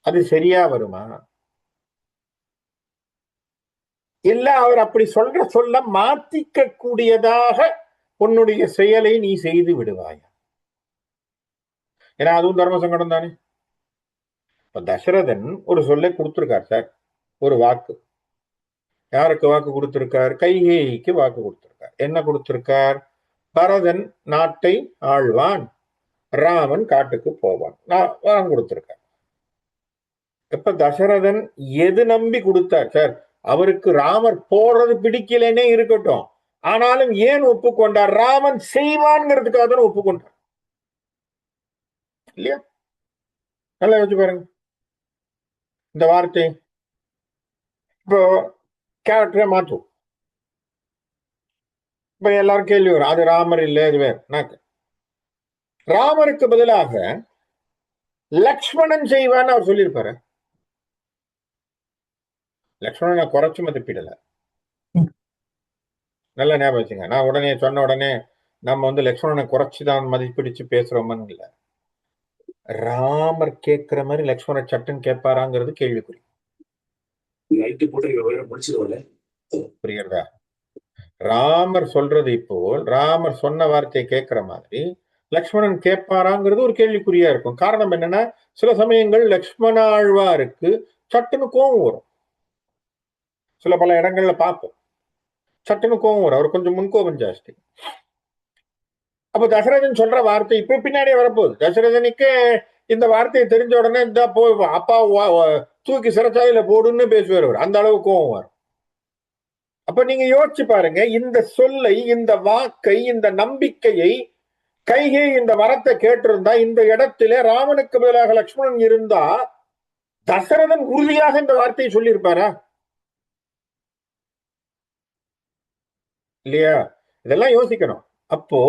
அது சரியா வருமா? இல்ல அவர் அப்படி சொல்ல மாத்திக்க கூடியதாக உன்னுடைய செயலை நீ செய்து விடுவாயா? ஏன்னா அதுவும் தர்ம சங்கடம் தானே. இப்ப தசரதன் ஒரு சொல்லை கொடுத்திருக்கார் சார், ஒரு வாக்கு. யாருக்கு வாக்கு கொடுத்திருக்கார்? கைகேயிக்கு வாக்கு கொடுத்திருக்கார். என்ன கொடுத்திருக்கார்? பரதன் நாட்டை ஆழ்வான், ராமன் காட்டுக்கு போவான். நான் கொடுத்திருக்கார். இப்ப தசரதன் எது நம்பி கொடுத்தார் சார்? அவருக்கு ராமர் போறது பிடிக்கலன்னே இருக்கட்டும், ஆனாலும் ஏன் ஒப்புக்கொண்டார்? ராமன் செய்வான்ங்கிறதுக்காக தான் ஒப்புக்கொண்டார் இல்லையா? நல்லா யோசிச்சு பாருங்க இந்த வார்த்தை. இப்போ கேரக்டரை மாற்றும். இப்ப எல்லாரும் கேள்வி வரும், அது ராமர் இல்லை, அது வேற. ராமருக்கு பதிலாக லக்ஷ்மணன் செய்வான்னு அவர் சொல்லியிருப்பாரு. லக்ஷ்மணனை குறைச்சு மதிப்பிடல. நல்ல ஞாபகம் வச்சுங்க. நான் உடனே சொன்ன உடனே நம்ம லக்ஷ்மணனை குறைச்சுதான் மதிப்பிடிச்சு பேசுறோம்னு இல்லை. ராமர் கேட்கிற மாதிரி லக்ஷ்மணன் சட்டன் கேட்பாராங்கிறது கேள்விக்குறி. புரியுறதா? ராமர் சொல்றது இப்போ ராமர் சொன்ன வார்த்தையை கேட்கிற மாதிரி லக்ஷ்மணன் கேட்பாராங்கிறது ஒரு கேள்விக்குறியா இருக்கும். காரணம் என்னன்னா, சில சமயங்கள் லக்ஷ்மணாழ்வாருக்கு சட்டுன்னு கோவம் வரும். சில பல இடங்கள்ல பார்ப்போம், சட்டுன்னு கோவம் வரும். அவர் கொஞ்சம் முன்கோபம் ஜாஸ்தி. அப்ப தசரதன் சொல்ற வார்த்தை இப்ப பின்னாடியே வரப்போகுது. தசரதனுக்கு இந்த வார்த்தையை தெரிஞ்ச உடனே இந்த அப்பா தூக்கி சிறைச்சாலையில போடுன்னு பேசுவார் அவர். அந்த அளவு கோவம் வரும். அப்ப நீங்க யோசிச்சு பாருங்க, இந்த சொல்லை, இந்த வாக்கை, இந்த நம்பிக்கையை கைகை இந்த வரத்தை கேட்டிருந்தா, இந்த இடத்திலே ராமனுக்கு பதிலாக லக்ஷ்மணன் இருந்தா தசரதன் உறுதியாக இந்த வார்த்தையை சொல்லியிருப்பாரா? இல்லையா? இதெல்லாம் யோசிக்கணும். அப்போ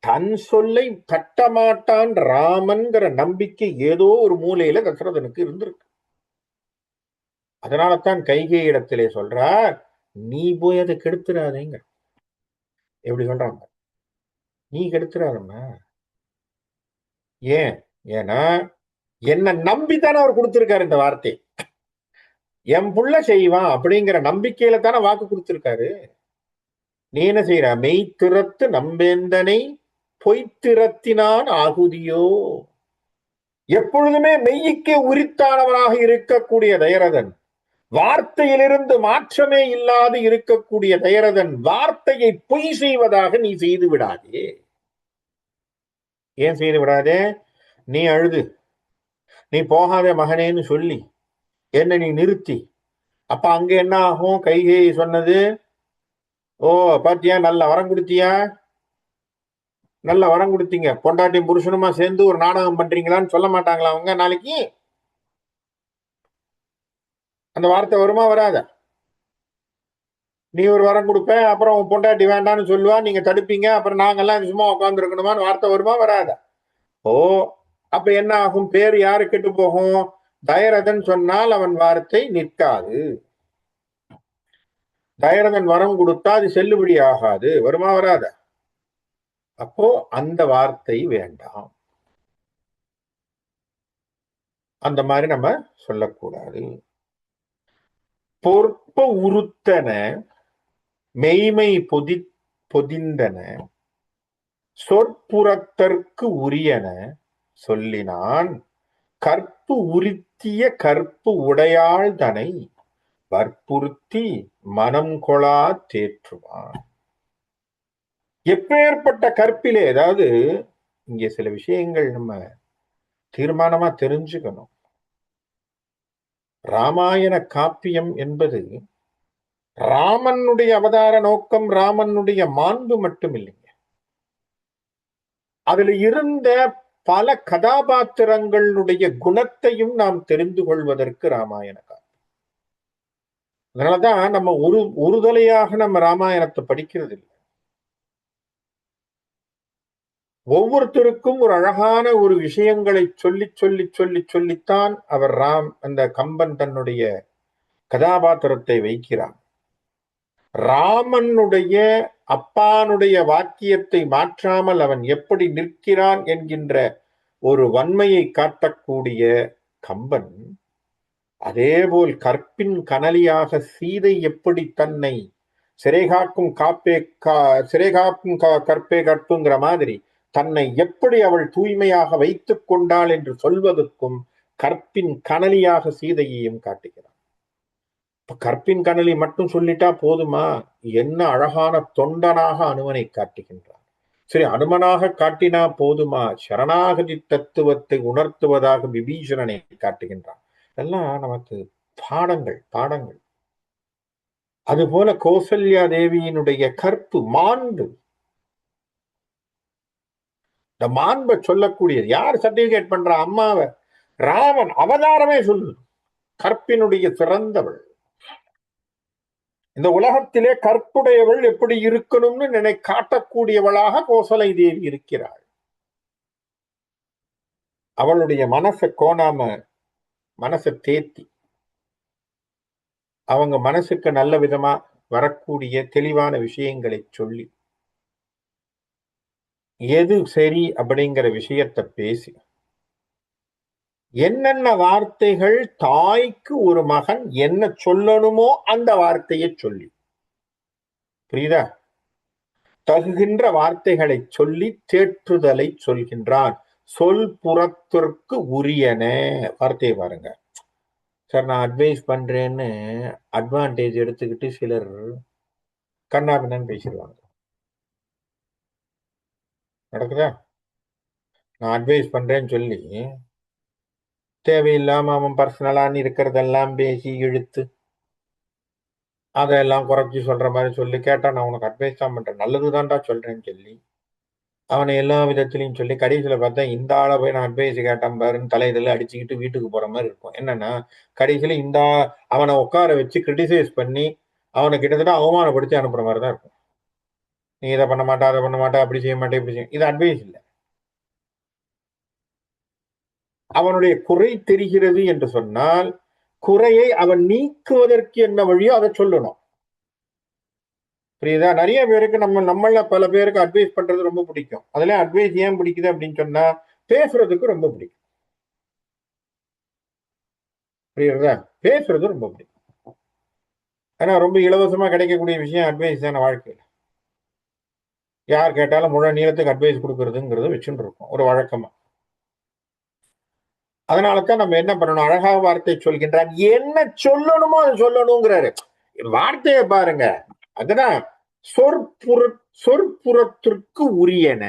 தன் சொல்லை தட்டமாட்டான் ராமன்கிற நம்பிக்கை ஏதோ ஒரு மூலையில தசரதனுக்கு இருந்திருக்கு. அதனாலதான் கைகை இடத்திலே சொல்றார், நீ போய் அதை கெடுத்துறாதீங்க. எப்படி சொல்றாங்க? நீ கெடுத்துறாருன்னா ஏன்? ஏன்னா என்ன நம்பித்தானே அவர் கொடுத்திருக்காரு இந்த வார்த்தை. என் புள்ள செய்வான் அப்படிங்கிற நம்பிக்கையில தானே வாக்கு கொடுத்திருக்காரு. நீ என்ன செய்யற? மெய்த்திறத்து நம்பேந்தனை பொய்த்திறத்தினான் ஆகுதியோ. எப்பொழுதுமே மெய்யுக்கே உரித்தானவனாக இருக்கக்கூடிய தயரதன் வார்த்தையிலிருந்து மாற்றமே இல்லாது இருக்கக்கூடிய தயரதன் வார்த்தையை பொய் செய்வதாக நீ செய்து விடாதே. ஏன் செய்து விடாதே? நீ அழுது நீ போகாத மகனேன்னு சொல்லி என்ன நீ நிறுத்தி, அப்ப அங்க என்ன ஆகும்? கைகேயி சொன்னது, ஓ பாத்தியா நல்ல வரம் கொடுத்தியா, நல்ல வரம் கொடுத்தீங்க, பொண்டாட்டி புருஷனுமா சேர்ந்து ஒரு நாடகம் பண்றீங்களான்னு சொல்ல மாட்டாங்களா அவங்க நாளைக்கு? அந்த வார்த்தை வருமா வராத? நீ ஒரு வரம் கொடுப்ப, அப்புறம் உன் பொண்டாட்டி வேண்டான்னு சொல்லுவா, நீங்க தடுப்பீங்க, அப்புறம் நாங்கெல்லாம் சும்மா உட்கார்ந்து இருக்கணுமான்னு வார்த்தை வருமா வராத? ஓ, அப்ப என்ன ஆகும்? பேர் யாரு கெட்டு போகும்? தயரதன் சொன்னால் அவன் வார்த்தை நிற்காது. தயரதன் வரம் கொடுத்தா அது செல்லுபடி ஆகாது. வருமா வராத? அப்போ அந்த வார்த்தை வேண்டாம். அந்த மாதிரி நம்ம சொல்லக்கூடாது. பொற்ப உறுத்தன மெய்மை பொதிந்தன சொற்புறத்தற்கு உரியன சொல்லினான் கற்பு உறுத்திய கற்பு உடையாள் தனை வற்புறுத்தி மனம் கொளா தேற்றுவான். எப்பேற்பட்ட கற்பிலே, அதாவது இங்கே சில விஷயங்கள் நம்ம தீர்மானமா தெரிஞ்சுக்கணும். ராமாயண காப்பியம் என்பது ராமனுடைய அவதார நோக்கம், ராமனுடைய மாண்பு மட்டும் இல்லைங்க. அதுல இருந்த பல கதாபாத்திரங்களுடைய குணத்தையும் நாம் தெரிந்து கொள்வதற்கு ராமாயண காப்பியம். அதனாலதான் நம்ம ஒரு தலையாக நம்ம ராமாயணத்தை படிக்கிறது இல்லை. ஒவ்வொருத்தருக்கும் ஒரு அழகான ஒரு விஷயங்களை சொல்லி சொல்லி சொல்லி சொல்லித்தான் அவர் அந்த கம்பன் தன்னுடைய கதாபாத்திரத்தை வைக்கிறார். ராமனுடைய அப்பானுடைய வாக்கியத்தை மாற்றாமல் அவன் எப்படி நிற்கிறான் என்கின்ற ஒரு வன்மையை காட்டக்கூடிய கம்பன், அதேபோல் கற்பின் கனலியாக சீதை எப்படி தன்னை சிறைகாக்கும் கற்பே கற்புங்கிற மாதிரி தன்னை எப்படி அவள் தூய்மையாக வைத்துக் கொண்டாள் என்று சொல்வதற்கும் கற்பின் கனலியாக சீதையையும் காட்டுகிறார். கற்பின் கனலி மட்டும் சொல்லிட்டா போதுமா? என்ன அழகான தொண்டனாக அனுமனை காட்டுகின்றார். சரி, அனுமனாக காட்டினா போதுமா? சரணாகதி தத்துவத்தை உணர்த்துவதாக விபீஷணனை காட்டுகின்றான். எல்லாம் நமக்கு பாடங்கள். அதுபோல கௌசல்யா தேவியினுடைய கற்பு மாண்பு, இந்த மாண்பை சொல்லக்கூடியது யார் சர்டிபிகேட் பண்ற? அம்மாவை ராமன் அவதாரமே சொல்லு, கற்பினுடைய சிறந்தவள். இந்த உலகத்திலே கற்புடையவள் எப்படி இருக்கணும்னு காட்டக்கூடியவளாக கோசலை தேவி இருக்கிறாள். அவளுடைய மனசை கோணாம, மனசை தேத்தி, அவங்க மனசுக்கு நல்ல விதமா வரக்கூடிய தெளிவான விஷயங்களை சொல்லி, எது சரி அப்படிங்கிற விஷயத்தை பேசி, என்னென்ன வார்த்தைகள் தாய்க்கு ஒரு மகன் என்ன சொல்லணுமோ அந்த வார்த்தையை சொல்லி, புரியுதா? தகுகின்ற வார்த்தைகளை சொல்லி தேற்றுதலை சொல்கின்றான். சொல் புறத்திற்கு உரியன வார்த்தையை பாருங்க சார். நான் அட்வைஸ் பண்றேன்னு அட்வான்டேஜ் எடுத்துக்கிட்டு சிலர் கண்ணாபின்னு பேசிடுவாங்க. நடக்குதா? நான் அட்வைஸ் பண்றேன்னு சொல்லி தேவையில்லாம அவன் பர்சனலான்னு இருக்கிறதெல்லாம் பேசி இழுத்து அதெல்லாம் குறைச்சி சொல்ற மாதிரி சொல்லி, கேட்டா நான் உனக்கு அட்வைஸ் தான் பண்றேன், நல்லதுதான்டா சொல்றேன்னு சொல்லி அவனை எல்லா விதத்திலையும் சொல்லி கடைசியில பார்த்தா இந்த ஆளை போய் நான் அட்வைஸ் கேட்டான் பாருன்னு தலையில அடிச்சுக்கிட்டு வீட்டுக்கு போற மாதிரி இருக்கும். என்னன்னா, கடைசியில இந்த அவனை உட்கார வச்சு கிரிட்டிசைஸ் பண்ணி அவனை கிட்டத்தட்ட அவமானப்படுத்தி அனுப்புற மாதிரி தான் இருக்கும். நீ இதை பண்ண மாட்டா, அதை பண்ண மாட்டா, அப்படி செய்ய மாட்டேன், இப்படி செய்ய. இது அட்வைஸ் இல்லை. அவனுடைய குறை தெரிகிறது என்று சொன்னால் குறையை அவன் நீக்குவதற்கு என்ன வழியோ அதை சொல்லணும். புரியுதா? நிறைய பேருக்கு நம்மள பல பேருக்கு அட்வைஸ் பண்றது ரொம்ப பிடிக்கும். அதுல அட்வைஸ் ஏன் பிடிக்குது அப்படின்னு சொன்னா பேசுறதுக்கு ரொம்ப பிடிக்கும். புரியுறதா? பேசுறது ரொம்ப பிடிக்கும். ஆனா ரொம்ப இலவசமா கிடைக்கக்கூடிய விஷயம் அட்வைஸ் தானே வாழ்க்கையில். யார் கேட்டாலும் முழு நீளத்துக்கு அட்வைஸ் கொடுக்கறதுங்கிறது வச்சுட்டு இருக்கும் ஒரு வழக்கமா. அதனாலதான் நம்ம என்ன பண்ணணும், அழகாக வார்த்தை சொல்கின்றான், என்ன சொல்லணுமோ அது சொல்லணுங்கிறாரு. வார்த்தையை பாருங்க, அதுதான் சொற்புறத்திற்கு உரியன.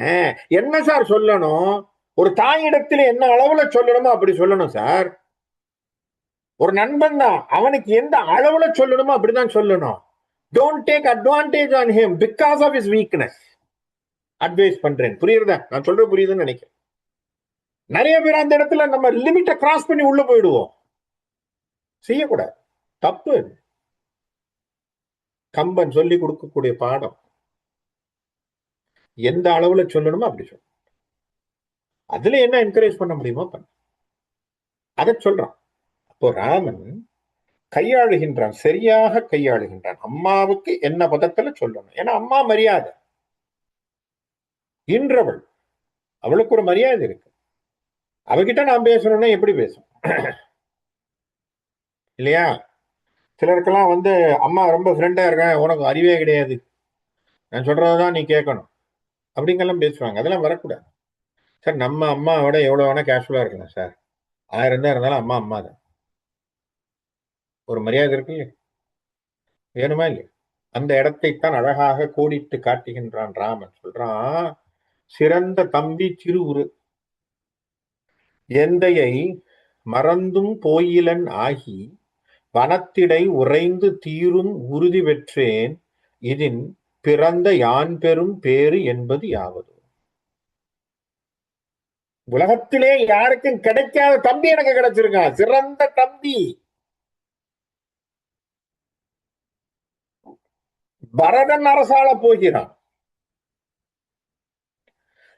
என்ன சார் சொல்லணும்? ஒரு தாயிடத்துல என்ன அளவுல சொல்லணுமோ அப்படி சொல்லணும் சார். ஒரு நண்பன் தான், அவனுக்கு எந்த அளவுல சொல்லணுமோ அப்படிதான் சொல்லணும். Don't take advantage on him because of his weakness. Advice பண்றேன், புரியுறதா? நான் சொல்றது புரியுதுன்னு நினைக்கிறேன். நிறைய பேர் அந்த இடத்துல நம்ம லிமிட்டை கிராஸ் பண்ணி உள்ள போயிடுவோம். செய்யக்கூடாது, தப்பு. கம்பன் சொல்லி கொடுக்கக்கூடிய பாடம், எந்த அளவுல சொல்லணுமோ அப்படி சொல்லணும். அதுல என்ன என்கரேஜ் பண்ண முடியுமோ பண்ண, அதை சொல்றான். அப்போ ராமன் கையாளுகின்றான், சரியாக கையாளுகின்றான். அம்மாவுக்கு என்ன பதத்துல சொல்லணும், ஏன்னா அம்மா மரியாதை ஈன்றவள், அவளுக்கு ஒரு மரியாதை இருக்கு. அவகிட்ட நான் பேசணும்னா எப்படி பேசும் இல்லையா? சிலருக்கெல்லாம் வந்து அம்மா ரொம்ப ஃப்ரெண்டா இருக்கேன், உனக்கு அறிவே கிடையாது, நான் சொல்றதுதான் நீ கேட்கணும் அப்படிங்கெல்லாம் பேசுவாங்க. அதெல்லாம் வரக்கூடாது சார். நம்ம அம்மாவோட எவ்வளவு வேணா கேஷுவலா இருக்கலாம் சார், 1000 தான் இருந்தாலும் அம்மா அம்மா தான். ஒரு மரியாதை இருக்கு இல்லையா? வேணுமா இல்லையா? அந்த இடத்தைத்தான் அழகாக கோடிட்டு காட்டுகின்றான் ராமன். சொல்றான், சிறந்த தம்பி சிறுவுரு எந்தையை மறந்தும் போயிலன் ஆகி வனத்திடை உறைந்து தீரும் உறுதி பெற்றேன், இதின் பிறந்த யான் பெரும் பேறு என்பது யாவது. உலகத்திலே யாருக்கும் கிடைக்காத தம்பி எனக்கு கிடைச்சிருக்கான், சிறந்த தம்பி. பரதன் அரசாள போகிறான்.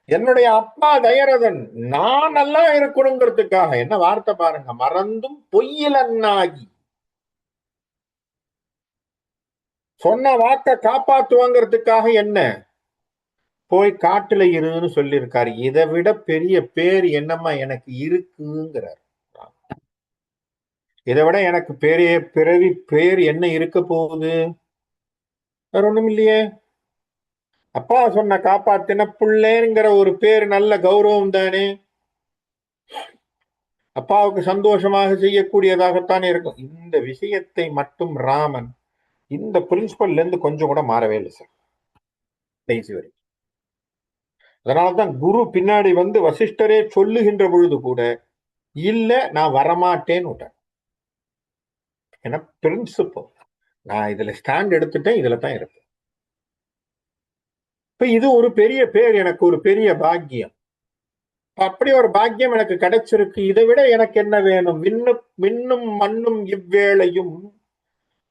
என்னுடைய அப்பா தயரதன் நான் நல்லா இருக்கணுங்கிறதுக்காக, என்ன வார்த்தை பாருங்க, மறந்தும் பொய்யிலன்னாகி, சொன்ன வாக்க காப்பாத்துவாங்கிறதுக்காக என்ன போய் காட்டுல இருன்னு சொல்லியிருக்காரு. இதை விட பெரிய பேர் என்னம்மா எனக்கு இருக்குங்கிறார். இதை விட எனக்கு பெரிய பிறவி பேர் என்ன இருக்க போகுது? வேற ஒண்ணும் இல்லையே. அப்பா சொன்ன காப்பாத்தின பிள்ளைங்கிற ஒரு பேர் நல்ல கௌரவம் தானே, அப்பாவுக்கு சந்தோஷமாக செய்யக்கூடியதாகத்தானே இருக்கும். இந்த விஷயத்தை மட்டும் ராமன் இந்த பிரின்சிபல்ல இருந்து கொஞ்சம் கூட மாறவே இல்லை சார், கடைசி வரை. அதனாலதான் குரு பின்னாடி வந்து வசிஷ்டரே சொல்லுகின்ற பொழுது கூட இல்ல நான் வரமாட்டேன்னு விட்டேன். ஏன்னா பிரின்சிபல், நான் இதுல ஸ்டாண்ட் எடுத்துட்டேன், இதுல தான் இருப்பேன். இப்ப இது ஒரு பெரிய பேர், எனக்கு ஒரு பெரிய பாக்கியம். அப்படி ஒரு பாக்கியம் எனக்கு கிடைச்சிருக்கு, இதை விட எனக்கு என்ன வேணும்? மின்னும் மண்ணும் இவ்வேளையும்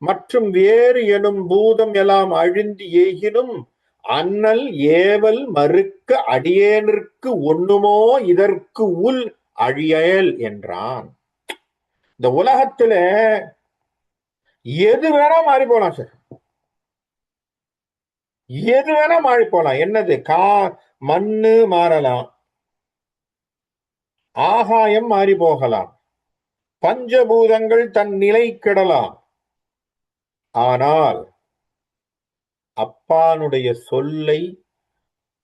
மற்றும் வேறு எனும் பூதம் எல்லாம் அழிந்து ஏகினும் அண்ணல் ஏவல் மறுக்க அடியேனிற்கு ஒண்ணுமோ இதற்கு உள் அழியல் என்றான். இந்த உலகத்துல எது வேணா மாறி போலாம் சார், எது வேணா மாறி போலாம். என்னது? மண்ணு மாறலாம், ஆகாயம் மாறி போகலாம், பஞ்சபூதங்கள் தன் நிலை கெடலாம். ஆனால் அப்பானுடைய சொல்லை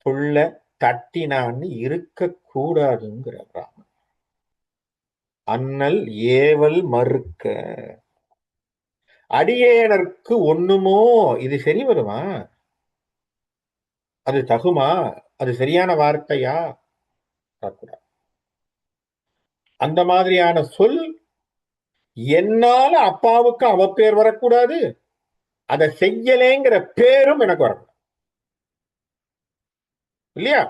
புள்ள தட்டினான்னு இருக்க கூடாதுங்கிறார். அண்ணல் ஏவல் மறுக்க அடியேனருக்கு ஒண்ணுமோ, இது சரி வருமா? அது தகுமா? அது சரியான வார்த்தையா? அந்த மாதிரியான சொல் என்னால அப்பாவுக்கு அவப்பேர் வரக்கூடாது, அதை செய்யலேங்கிற பேரும் எனக்கு வரக்கூடாது இல்லையா?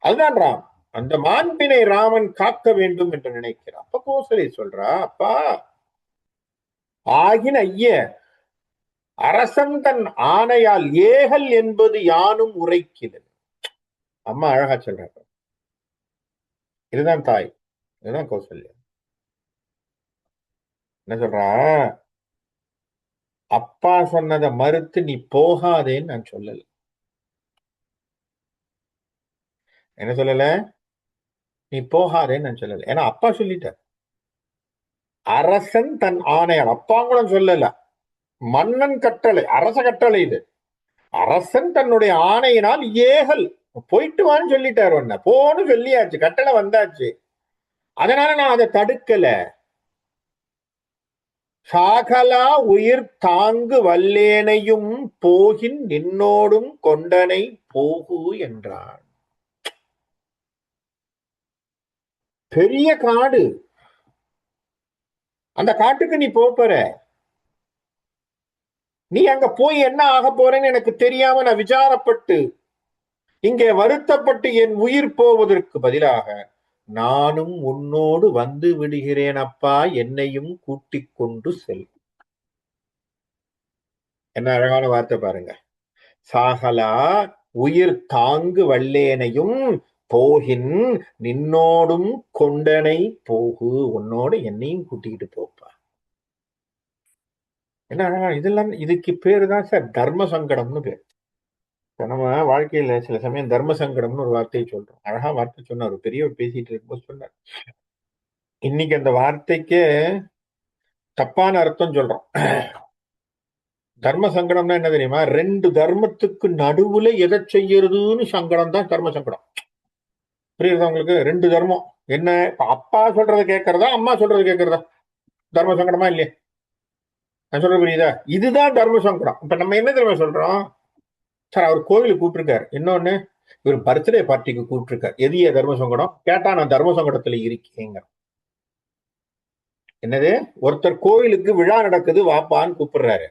அதுதான் ராம். அந்த மாண்பினை ராமன் காக்க வேண்டும் என்று நினைக்கிறான். அப்ப கோசலை சொல்றா, அப்பா ஆகின ஐய அரசன் தன் ஆணையால் ஏகல் என்பது யானும் உரைக்கிறது. அம்மா அழகா சொல்றாங்க. இதுதான் தாய், இதுதான் கௌசல்யா. என்ன சொல்றா? அப்பா சொன்னதை மறுத்து நீ போகாதேன்னு நான் சொல்லல. என்ன சொல்லல? நீ போகாதேன்னு நான் சொல்லல. ஏன்னா அப்பா சொல்லிட்டார். அரசன் தன் ஆணையால், அப்பா கூட சொல்லல, மன்னன் கட்டளை, அரச கட்டளை இது. அரசன் தன்னுடைய ஆணையினால் ஏகல், போயிட்டு வான்னு சொல்லிட்டாரு. ஒன்ன போன்னு சொல்லியாச்சு, கட்டளை வந்தாச்சு. அதனால நான் அதை தடுக்கல. சாகலா உயிர் தாங்கு வல்லேனையும் போகின் நின்னோடும் கொண்டனை போகு என்றான். பெரிய காடு, அந்த காட்டுக்கு நீ போற, நீ அங்க போய் என்ன ஆக போறேன்னு எனக்கு தெரியாம நான் விசாரப்பட்டு இங்கே வருத்தப்பட்டு என் உயிர் போவதற்கு பதிலாக நானும் உன்னோடு வந்து விடுகிறேன் அப்பா, என்னையும் கூட்டிக் கொண்டு செல். என்ன அழகான வார்த்தை பாருங்க. சாகலா உயிர் தாங்கு வல்லேனையும் போகின் நின்னோடும் கொண்டனை போகு, உன்னோட என்னையும் கூட்டிக்கிட்டு போப்பா. என்ன இதெல்லாம், இதுக்கு பேரு தான் சார் தர்ம சங்கடம்னு பேர். நம்ம வாழ்க்கையில சில சமயம் தர்ம சங்கடம்னு ஒரு வார்த்தையை சொல்றோம். அழகா வார்த்தை சொன்னார், ஒரு பெரியவர் பேசிட்டு இருக்கும்போது சொன்னார். இன்னைக்கு அந்த வார்த்தைக்கு தப்பான அர்த்தம் சொல்றோம். தர்ம சங்கடம்னா என்ன தெரியுமா? ரெண்டு தர்மத்துக்கு நடுவுல எதை செய்யறதுன்னு சங்கடம் தான் தர்ம சங்கடம். புரியுதா உங்களுக்கு? ரெண்டு தர்மம் என்ன, அப்பா சொல்றதை கேட்கறதா அம்மா சொல்றது கேட்கறதா தர்ம சங்கடமா இல்லையா? நான் சொல்றது புரியுதா? இதுதான் தர்ம சங்கடம். இப்ப நம்ம என்ன தெரியுமா சொல்றோம்? சார் அவர் கோவிலுக்கு கூப்பிட்டுருக்காரு, இன்னொன்னு இவர் பர்த்டே பார்ட்டிக்கு கூப்பிட்டுருக்காரு, எதிய தர்ம சங்கடம் கேட்டா நான் தர்ம சங்கடத்துல இருக்கேங்க. என்னது? ஒருத்தர் கோவிலுக்கு விழா நடக்குது வாப்பான்னு கூப்பிடுறாரு,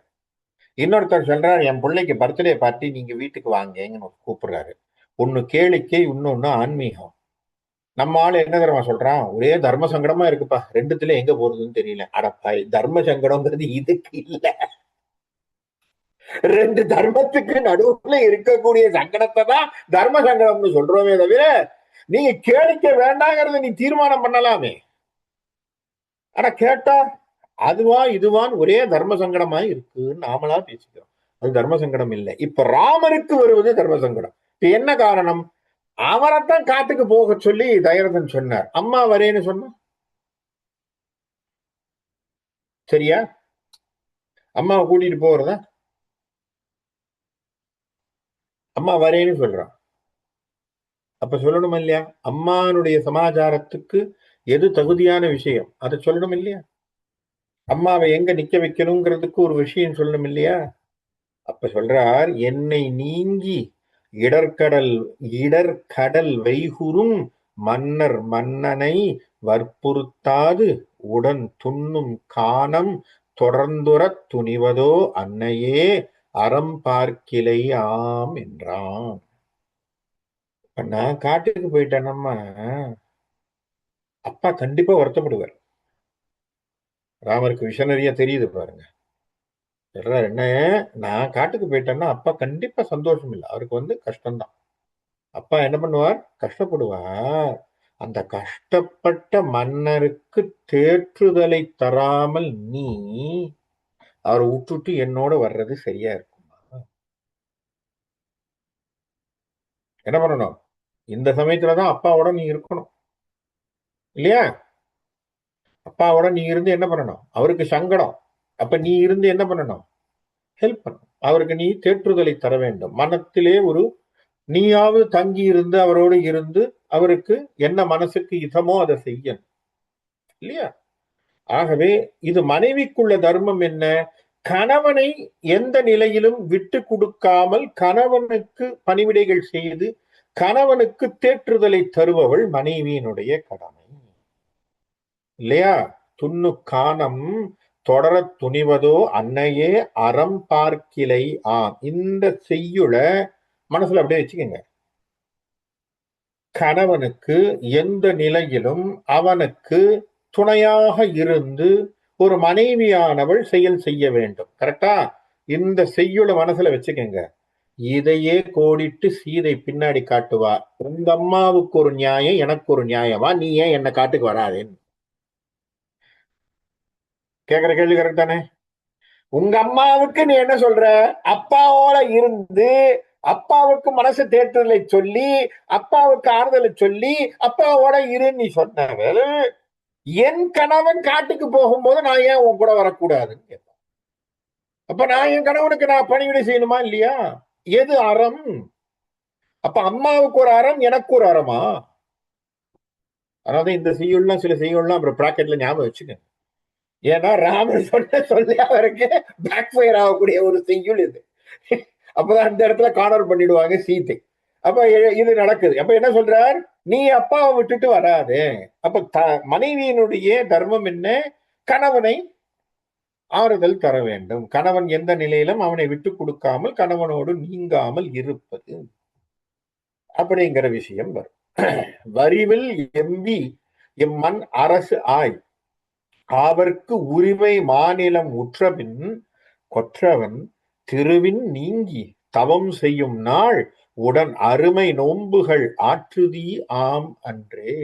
இன்னொருத்தர் சொல்றாரு என் பிள்ளைக்கு பர்த்டே பார்ட்டி நீங்க வீட்டுக்கு வாங்கன்னு கூப்பிடுறாரு. ஒன்னு கேளிக்கை, இன்னொன்னு ஆன்மீகம். நம்ம ஆளு என்ன தெரியுமா சொல்றான்? ஒரே தர்ம சங்கடமா இருக்குப்பா, ரெண்டுத்துல எங்க போறதுன்னு தெரியல. அடப்பாய், தர்ம சங்கடம்ங்கிறது இதுக்கு இல்ல, ரெண்டு தர்மத்துக்கு நடுவுல இருக்கக்கூடிய சங்கடத்தை தான் தர்ம சங்கடம்னு சொல்றோமே தவிர நீங்க கேளிக்க வேண்டாங்கிறத நீ தீர்மானம் பண்ணலாமே. ஆனா கேட்டா அதுவா இதுவான் ஒரே தர்ம சங்கடமா இருக்குன்னு நாமளா பேசிக்கிறோம். அது தர்ம சங்கடம் இல்லை. இப்ப ராமருக்கு வருவது தர்ம சங்கடம். இப்ப என்ன காரணம்? அவரைத்தான் காட்டுக்கு போக சொல்லி தயரதன் சொன்னார், அம்மா வரேன்னு சொன்ன சரியா? அம்மாவை கூட்டிட்டு போறதா? அம்மா வரேன்னு சொல்றான். அப்ப சொல்லணும் இல்லையா? அம்மானுடைய சமாச்சாரத்துக்கு எது தகுதியான விஷயம் அதை சொல்லணும் இல்லையா? அம்மாவை எங்க நிக்க வைக்கணுங்கிறதுக்கு ஒரு விஷயம் சொல்லணும் இல்லையா? அப்ப சொல்றார், என்னை நீங்கி இடர்கடல் இடர்கடல் வைகுறும் மன்னர் மன்னனை வற்புறுத்தாது உடன் துண்ணும் காணம் தொடர்ந்துறத் துணிவதோ அன்னையே அறம் பார்க்கிலை ஆம் என்றான். நான் காட்டுக்கு போயிட்டேனம்மா, அப்பா கண்டிப்பா வருத்தப்படுவார். ராமருக்கு விஷனரியா தெரியுது பாருங்க. சொல்றாரு என்ன, நான் காட்டுக்கு போயிட்டேன்னா அப்பா கண்டிப்பா சந்தோஷம் இல்லை, அவருக்கு கஷ்டம்தான். அப்பா என்ன பண்ணுவார்? கஷ்டப்படுவார். அந்த கஷ்டப்பட்ட மன்னருக்கு தேற்றுதலை தராமல் நீ அவரை விட்டுட்டு என்னோட வர்றது சரியா இருக்குமா? என்ன பண்ணணும்? இந்த சமயத்துலதான் அப்பாவோட நீ இருக்கணும் இல்லையா? அப்பாவோட நீ இருந்து என்ன பண்ணணும்? அவருக்கு சங்கடம், அப்ப நீ இருந்து என்ன பண்ணணும்? ஹெல்ப் பண்ணணும். அவருக்கு நீ தேற்றுதலை தர வேண்டும். மனத்திலே ஒரு நீயாவது தங்கி இருந்து அவரோடு இருந்து அவருக்கு என்ன மனசுக்கு இதமோ அதை செய்யணும் இல்லையா? ஆகவே இது மனைவிக்குள்ள தர்மம் என்ன? கணவனை எந்த நிலையிலும் விட்டு கொடுக்காமல் கணவனுக்கு பணிவிடைகள் செய்து கணவனுக்கு தேற்றுதலை தருபவள் மனைவியினுடைய கடமை இல்லையா? துண்ணு காணம் தொடர துணிவதோ அன்னையே அறம் பார்க்கிலை ஆம். இந்த செய்யுள மனசுல அப்படியே வச்சுக்கோங்க. கணவனுக்கு எந்த நிலையிலும் அவனுக்கு துணையாக இருந்து ஒரு மனைவியானவள் செயல் செய்ய வேண்டும். கரெக்டா? இந்த செய்யுள மனசுல வச்சுக்கோங்க. இதையே கோடிட்டு சீதை பின்னாடி காட்டுவா, உங்க அம்மாவுக்கு ஒரு நியாயம் எனக்கு ஒரு நியாயமா, நீ ஏன் என்ன காட்டுக்கு வராதேன்னு கேக்குற கேள்வி கரெக்ட் தானே? உங்க அம்மாவுக்கு நீ என்ன சொல்ற? அப்பாவோட இருந்து அப்பாவுக்கு மனசு தேற்றுதலை சொல்லி அப்பாவுக்கு ஆறுதலை சொல்லி அப்பாவோட இருன்னு நீ சொன்னவள், என் கணவன் காட்டுக்கு போகும்போது நான் ஏன் உன் கூட வரக்கூடாதுன்னு கேட்பேன். அப்ப நான் என் கணவனுக்கு நான் பணிவிடை செய்யணுமா இல்லையா? எது அறம்? அப்ப அம்மாவுக்கு ஒரு அறம், எனக்கு ஒரு அறமா? அதாவது இந்த செய்யுள்லாம் சில செய்யுள்லாம் அப்புறம் பிராக்கெட்ல ஞாபகம் வச்சுக்க. ஏன்னா ராமர் சொன்ன சொல்லி அவருக்கு பேக் ஃபயர் ஆகக்கூடிய ஒரு செய்யுள் இது. அப்பதான் அந்த இடத்துல கார்னர் பண்ணிடுவாங்க சீத்தை. அப்ப இது நடக்குது. அப்ப என்ன சொல்றார், நீ அப்பாவை விட்டுட்டு வராது. அப்ப மனைவியினுடைய தர்மம் என்ன, கணவனை ஆறுதல் தர வேண்டும். கணவன் எந்த நிலையிலும் அவனை விட்டு கொடுக்காமல் கணவனோடு நீங்காமல் இருப்பது அப்படிங்கிற விஷயம் வரும். வரிவில் எம்பி எம்மண் அரசு ஆய் அவர்க்கு உரிமை மாநிலம் உற்றபின் கொற்றவன் திருவின் நீங்கி தவம் செய்யும் நாள் உடன் அருமை நோன்புகள் ஆற்றுதி ஆம் அன்றே.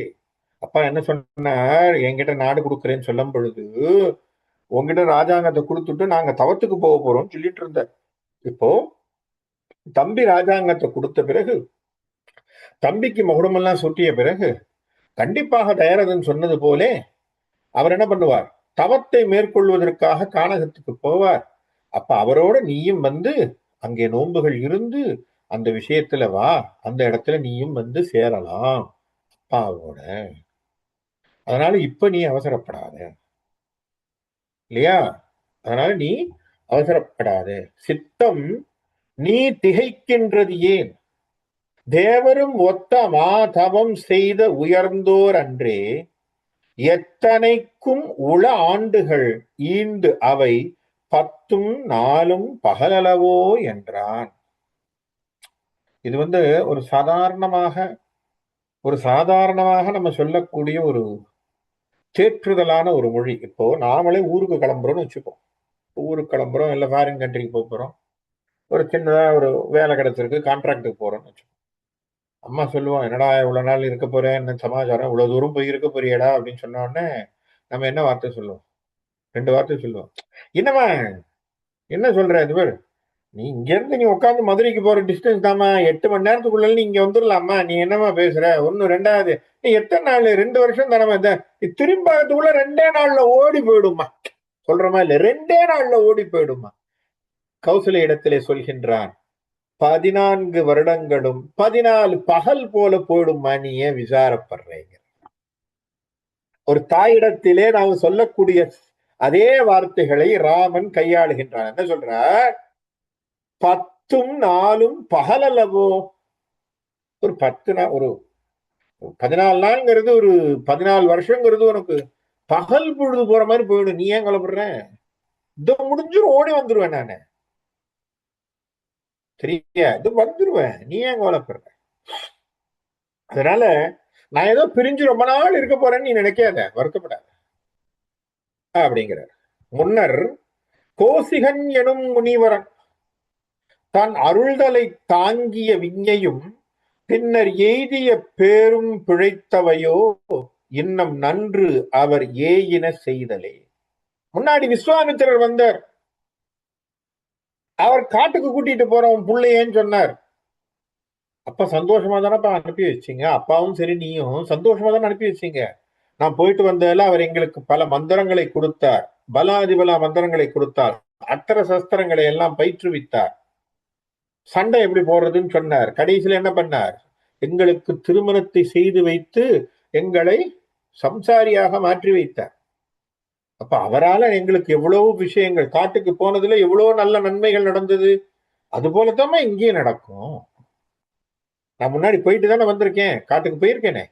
அப்பா என்ன சொன்னார், என்கிட்ட நாடு கொடுக்குறேன்னு சொல்லும் பொழுது உங்ககிட்ட ராஜாங்கத்தை கொடுத்துட்டு நாங்க தவத்துக்கு போக போறோம்னு சொல்லிட்டு இருந்தார். இப்போ தம்பி ராஜாங்கத்தை கொடுத்த பிறகு, தம்பிக்கு மகுடமெல்லாம் சுட்டிய பிறகு, கண்டிப்பாக தயாரதன் சொன்னது போலே அவர் என்ன பண்ணுவார், தவத்தை மேற்கொள்வதற்காக கானகத்துக்கு போவார். அப்ப அவரோட நீயும் வந்து அங்கே நோன்புகள் இருந்து அந்த விஷயத்துல வா, அந்த இடத்துல நீயும் வந்து சேரலாம் அப்பாவோட. அதனால இப்ப நீ அவசரப்படாத, இல்லையா? அதனால நீ அவசரப்படாத. சித்தம் நீ திகைக்கின்றது ஏன், தேவரும் ஒத்த மாதவம் செய்த உயர்ந்தோர் அன்றே, எத்தனைக்கும் உள ஆண்டுகள் ஈண்டு அவை 10ம் 4ம் பகலளவோ என்றான். இது வந்து ஒரு சாதாரணமாக நம்ம சொல்லக்கூடிய ஒரு தேற்றுதலான ஒரு மொழி. இப்போ நாமளே ஊருக்கு கிளம்புறோம்னு வச்சுப்போம். ஊருக்கு கிளம்புறோம், இல்லை ஃபாரின் கண்ட்ரிக்கு போக போறோம், ஒரு சின்னதா ஒரு வேலை கிடைச்சிருக்கு, கான்ட்ராக்டுக்கு போறோம்னு வச்சுப்போம். அம்மா சொல்லுவோம், என்னடா இவ்வளவு நாள் இருக்க போறேன், என்ன சமாச்சாரம், இவ்வளவு தூரம் போய் இருக்க போறியடா அப்படின்னு சொன்ன உடனே நம்ம என்ன வார்த்தை சொல்லுவோம், 2 வார்த்தை சொல்லுவோம். என்னம்மா என்ன சொல்ற, இது பேர் நீ இங்க இருந்து நீ உட்காந்து மதுரைக்கு போற டிஸ்டன்ஸ் தாமா, 8 மணி நேரத்துக்குள்ள நீ இங்க வந்துடலாமா, நீ என்னமா பேசுற, ஒண்ணு. ரெண்டாவது, நீ எத்தனை நாள், 2 வருஷம் தானமா, திரும்பத்துக்குள்ள 2 நாள்ல ஓடி போயிடுமா, சொல்றமா இல்ல, 2 நாள்ல ஓடி போயிடுமா. கௌசல இடத்திலே சொல்கின்றான், 14 வருடங்களும் 14 பகல் போல போயிடுமா, நீ ஏன் விசாரப்படுறீங்க. ஒரு தாயிடத்திலே நாம் சொல்லக்கூடிய அதே வார்த்தைகளை ராமன் கையாளுகின்றான். என்ன சொல்ற, 10ம் 4ம் பகலளவோ. ஒரு 10 நாள், ஒரு 14 நாள்ங்கிறது, ஒரு 14 வருஷங்கிறது உனக்கு பகல் பொழுது போற மாதிரி போயிடும், நீ ஏன் கவலைப்படுற, இது முடிஞ்சிரும், ஓடி வந்துருவேன் நானு, சரியா, இது வந்துருவேன், நீ ஏன் கவலைப்படுற. அதனால நான் ஏதோ பிரிஞ்சு ரொம்ப நாள் இருக்க போறேன்னு நீ நினைக்காத, வருத்தப்படாத அப்படிங்கிறார். முன்னர் கோசிகன் எனும் முனிவரன் தான் அருள்தலை தாங்கிய விஞ்ஞையும் பின்னர் எய்திய பேரும் பிழைத்தவையோ இன்னும் நன்று அவர் ஏயின செய்தலே. முன்னாடி விஸ்வாமித்திரர் வந்தார், அவர் காட்டுக்கு கூட்டிட்டு போறவன் பிள்ளையேன்னு சொன்னார். அப்ப சந்தோஷமா தானப்பா அனுப்பி வச்சீங்க, அப்பாவும் சரி நீயும் சந்தோஷமா தானே அனுப்பி வச்சீங்க. நான் போயிட்டு வந்ததுல அவர் எங்களுக்கு பல மந்திரங்களை கொடுத்தார், பலாதிபலா மந்திரங்களை கொடுத்தார், அத்தர சஸ்திரங்களை எல்லாம் பயிற்றுவித்தார், சண்டை எப்படி போடுறதுன்னு சொன்னார். கடைசியில் என்ன பண்ணார், எங்களுக்கு திருமணத்தை செய்து வைத்து எங்களை சம்சாரியாக மாற்றி வைத்தார். அப்ப அவரால் எங்களுக்கு எவ்வளவு விஷயங்கள், காட்டுக்கு போனதுல எவ்வளவு நல்ல நன்மைகள் நடந்தது, அது போலத்தாம இங்கேயும் நடக்கும். நான் முன்னாடி போயிட்டு தானே வந்திருக்கேன், காட்டுக்கு போயிருக்கேனே.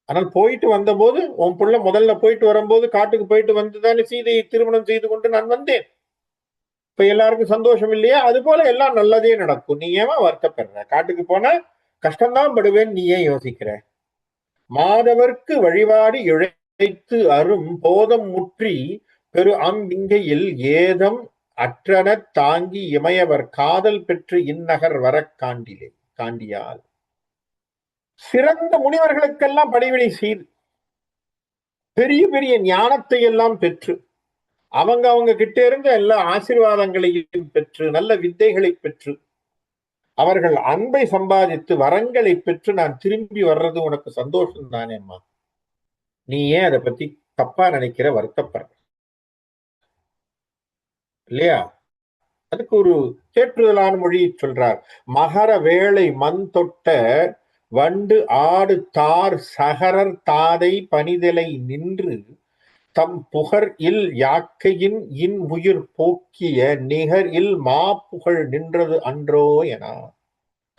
ஆனால் போயிட்டு வந்த போது உன் புள்ள முதல்ல போயிட்டு வரும்போது காட்டுக்கு போயிட்டு வந்துதானே சீதையை திருமணம் செய்து கொண்டு நான் வந்தேன். இப்ப எல்லாருக்கும் சந்தோஷம் இல்லையா, அது போல எல்லாம் நல்லதே நடக்கும், நீ ஏமா வருத்தப்படுற, காட்டுக்கு போனா கஷ்டம்தான் படுவேன், நீ ஏன் யோசிக்கிற. மாதவர்க்கு வழிபாடு இழைத்து அரும் போதம் முற்றி பெரு அம்பிங்கையில் ஏதம் அற்றன தாங்கி இமையவர் காதல் பெற்று இந்நகர் வர காண்டிலே காண்டியால். சிறந்த முனிவர்களுக்கெல்லாம் பணிவிடை செய்து பெரிய பெரிய ஞானத்தை எல்லாம் பெற்று அவங்க கிட்ட இருந்த எல்லா ஆசீர்வாதங்களையும் பெற்று நல்ல வித்தைகளை பெற்று அவர்கள் அன்பை சம்பாதித்து வரங்களை பெற்று நான் திரும்பி வர்றது உனக்கு சந்தோஷம் தானேம்மா, நீ ஏன் அதை பத்தி தப்பா நினைக்கிற, வருத்தப்படுற இல்லையா. அதுக்கு ஒரு தேற்றுதலான மொழி சொல்றார். மகர வேளை மண் தொட்ட வண்டு ஆடு தார் சகரர் தாதை பனிதலை நின்று தம் புகர் இல் யாக்கையின் இன் உயிர் போக்கிய நிகர் இல் மா புகழ் நின்றது அன்றோ என.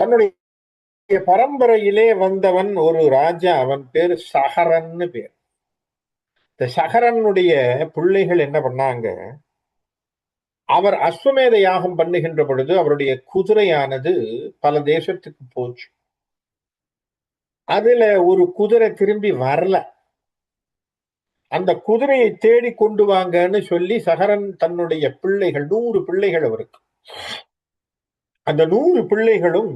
தன்னுடைய பரம்பரையிலே வந்தவன் ஒரு ராஜா, அவன் பேரு சகரன்னு பேர். இந்த சகரனுடைய பிள்ளைகள் என்ன பண்ணாங்க, அவர் அஸ்வமேத யாகம் பண்ணுகின்ற பொழுது அவருடைய குதிரையானது பல தேசத்துக்கு போச்சு. அதுல ஒரு குதிரை திரும்பி வரல. அந்த குதிரையை தேடி கொண்டு வாங்கன்னு சொல்லி சகரன் தன்னுடைய பிள்ளைகள், 100 பிள்ளைகள் அவருக்கு, அந்த 100 பிள்ளைகளும்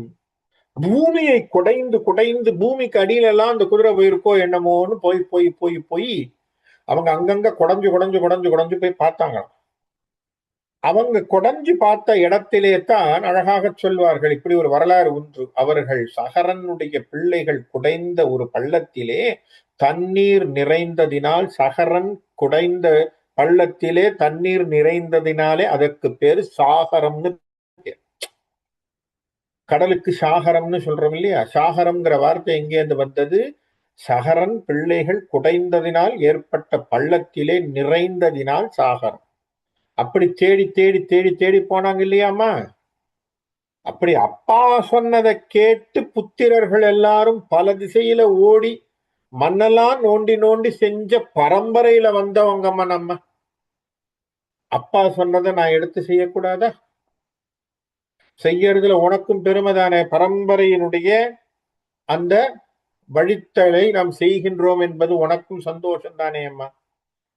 பூமியை குடைந்து குடைந்து, பூமிக்கு அடியில எல்லாம் அந்த குதிரை போயிருக்கோ என்னமோன்னு போய் போய் போய் போய் அவங்க அங்கங்க குடஞ்சு குடஞ்சு குடஞ்சு குடஞ்சு போய் பார்த்தாங்க. அவங்க குடஞ்சு பார்த்த இடத்திலே தான் அழகாக சொல்வார்கள், இப்படி ஒரு வரலாறு ஒன்று. அவர்கள் சகரனுடைய பிள்ளைகள் குடைந்த ஒரு பள்ளத்திலே தண்ணீர் நிறைந்ததினால், சகரன் குடைந்த பள்ளத்திலே தண்ணீர் நிறைந்ததினாலே அதற்கு பேரு சாகரம்னு பேர். கடலுக்கு சாகரம்னு சொல்றோம் இல்லையா, சாகரம்ங்கிற வார்த்தை எங்கேருந்து வந்தது? சகரன் பிள்ளைகள் குடைந்ததினால் ஏற்பட்ட பள்ளத்திலே நிறைந்ததினால் சாகரம். அப்படி தேடி தேடி தேடி தேடி போனாங்க இல்லையாமா. அப்படி அப்பா சொன்னதை கேட்டு புத்திரர்கள் எல்லாரும் பல திசையில ஓடி மண்ணெல்லாம் நோண்டி நோண்டி செஞ்ச பரம்பரையில வந்தவங்கம்மா நம்ம. அப்பா சொன்னதை நான் எடுத்து செய்யக்கூடாதா? செய்யறதுல உனக்கும் பெருமை தானே. பரம்பரையினுடைய அந்த வழித்தலை நாம் செய்கின்றோம் என்பது உனக்கும் சந்தோஷம் தானே அம்மா.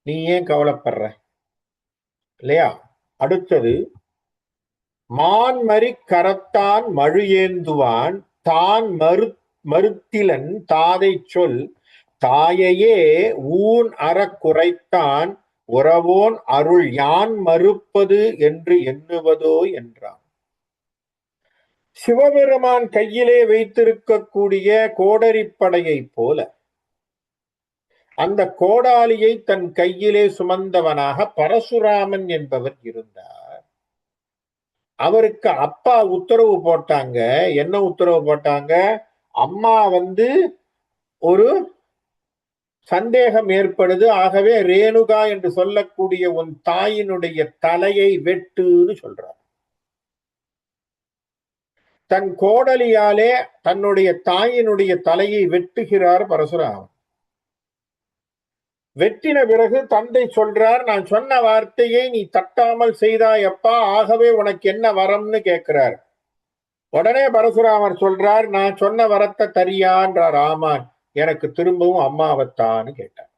நீ ஏன் கவலைப்படுற இல்லையா? அடுத்தது, மான்மறி கரத்தான் மழு ஏந்துவான் தான் மறுத்திலன் தாதை சொல் தாயையே ஊன் அற குறைத்தான் உறவோன் அருள் யான் மறுப்பது என்று எண்ணுவதோ என்றான். சிவபெருமான் கையிலே வைத்திருக்கக்கூடிய கோடரிப்படையை போல அந்த கோடாலியை தன் கையிலே சுமந்தவனாக பரசுராமன் என்பவர் இருந்தார். அவருக்கு அப்பா உத்தரவு போட்டாங்க. என்ன உத்தரவு போட்டாங்க? அம்மா ஒரு சந்தேகம் ஏற்படுது, ஆகவே ரேணுகா என்று சொல்லக்கூடிய உன் தாயினுடைய தலையை வெட்டுன்னு சொல்றார். தன் கோடலியாலே தன்னுடைய தாயினுடைய தலையை வெட்டுகிறார் பரசுராமன். வெட்டின பிறகு தந்தை சொல்றார், நான் சொன்ன வார்த்தையை நீ தட்டாமல் செய்தாயப்பா, ஆகவே உனக்கு என்ன வரம்னு கேட்கிறார். உடனே பரசுராமர் சொல்றார், நான் சொன்ன வரத்தை தரியான்றார். ஆமான், எனக்கு திரும்பவும் அம்மாவத்தான்னு கேட்டார்.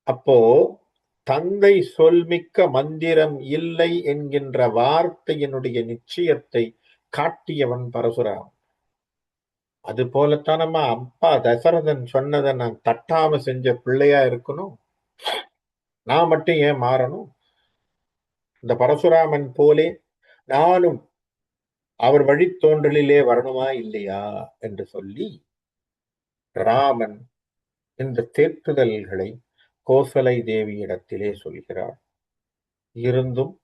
அப்போ தந்தை சொல்மிக்க மந்திரம் இல்லை என்கின்ற வார்த்தையினுடைய நிச்சயத்தை காட்டியவன் பரசுராமன். அது போலத்தான் நம்ம அப்பா தசரதன் சொன்னதை நான் தட்டாம செஞ்ச பிள்ளையா இருக்கணும். நான் மட்டும் ஏன் மாறணும்? இந்த பரசுராமன் போலே நானும் அவர் வழித்தோன்றலிலே வரணுமா இல்லையா என்று சொல்லி ராமன் இந்த தேற்றுதல்களை கோசலை தேவியிடத்திலே சொல்கிறார். இருந்தும்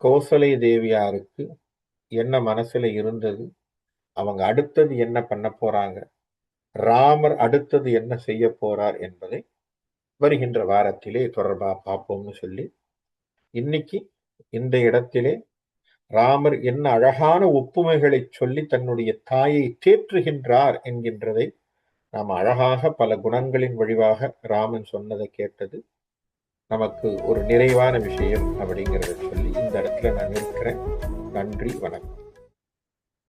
கோசலை தேவியாருக்கு என்ன மனசுல இருந்தது, அவங்க அடுத்தது என்ன பண்ண போறாங்க, ராமர் அடுத்தது என்ன செய்ய போறார் என்பதை வருகின்ற வாரத்திலே தொடர்பா பார்ப்போம்னு சொல்லி இன்னைக்கு இந்த இடத்திலே ராமர் என்ன அழகான ஒப்புமைகளை சொல்லி தன்னுடைய தாயை தேற்றுகின்றார் என்கின்றதை நாம் அழகாக பல குணங்களின் வழிவாக ராமன் சொன்னதை கேட்டது நமக்கு ஒரு நிறைவான விஷயம் அப்படிங்கிறத சொல்லி இந்த இடத்துல நான் இருக்கிறேன். நன்றி, வணக்கம்.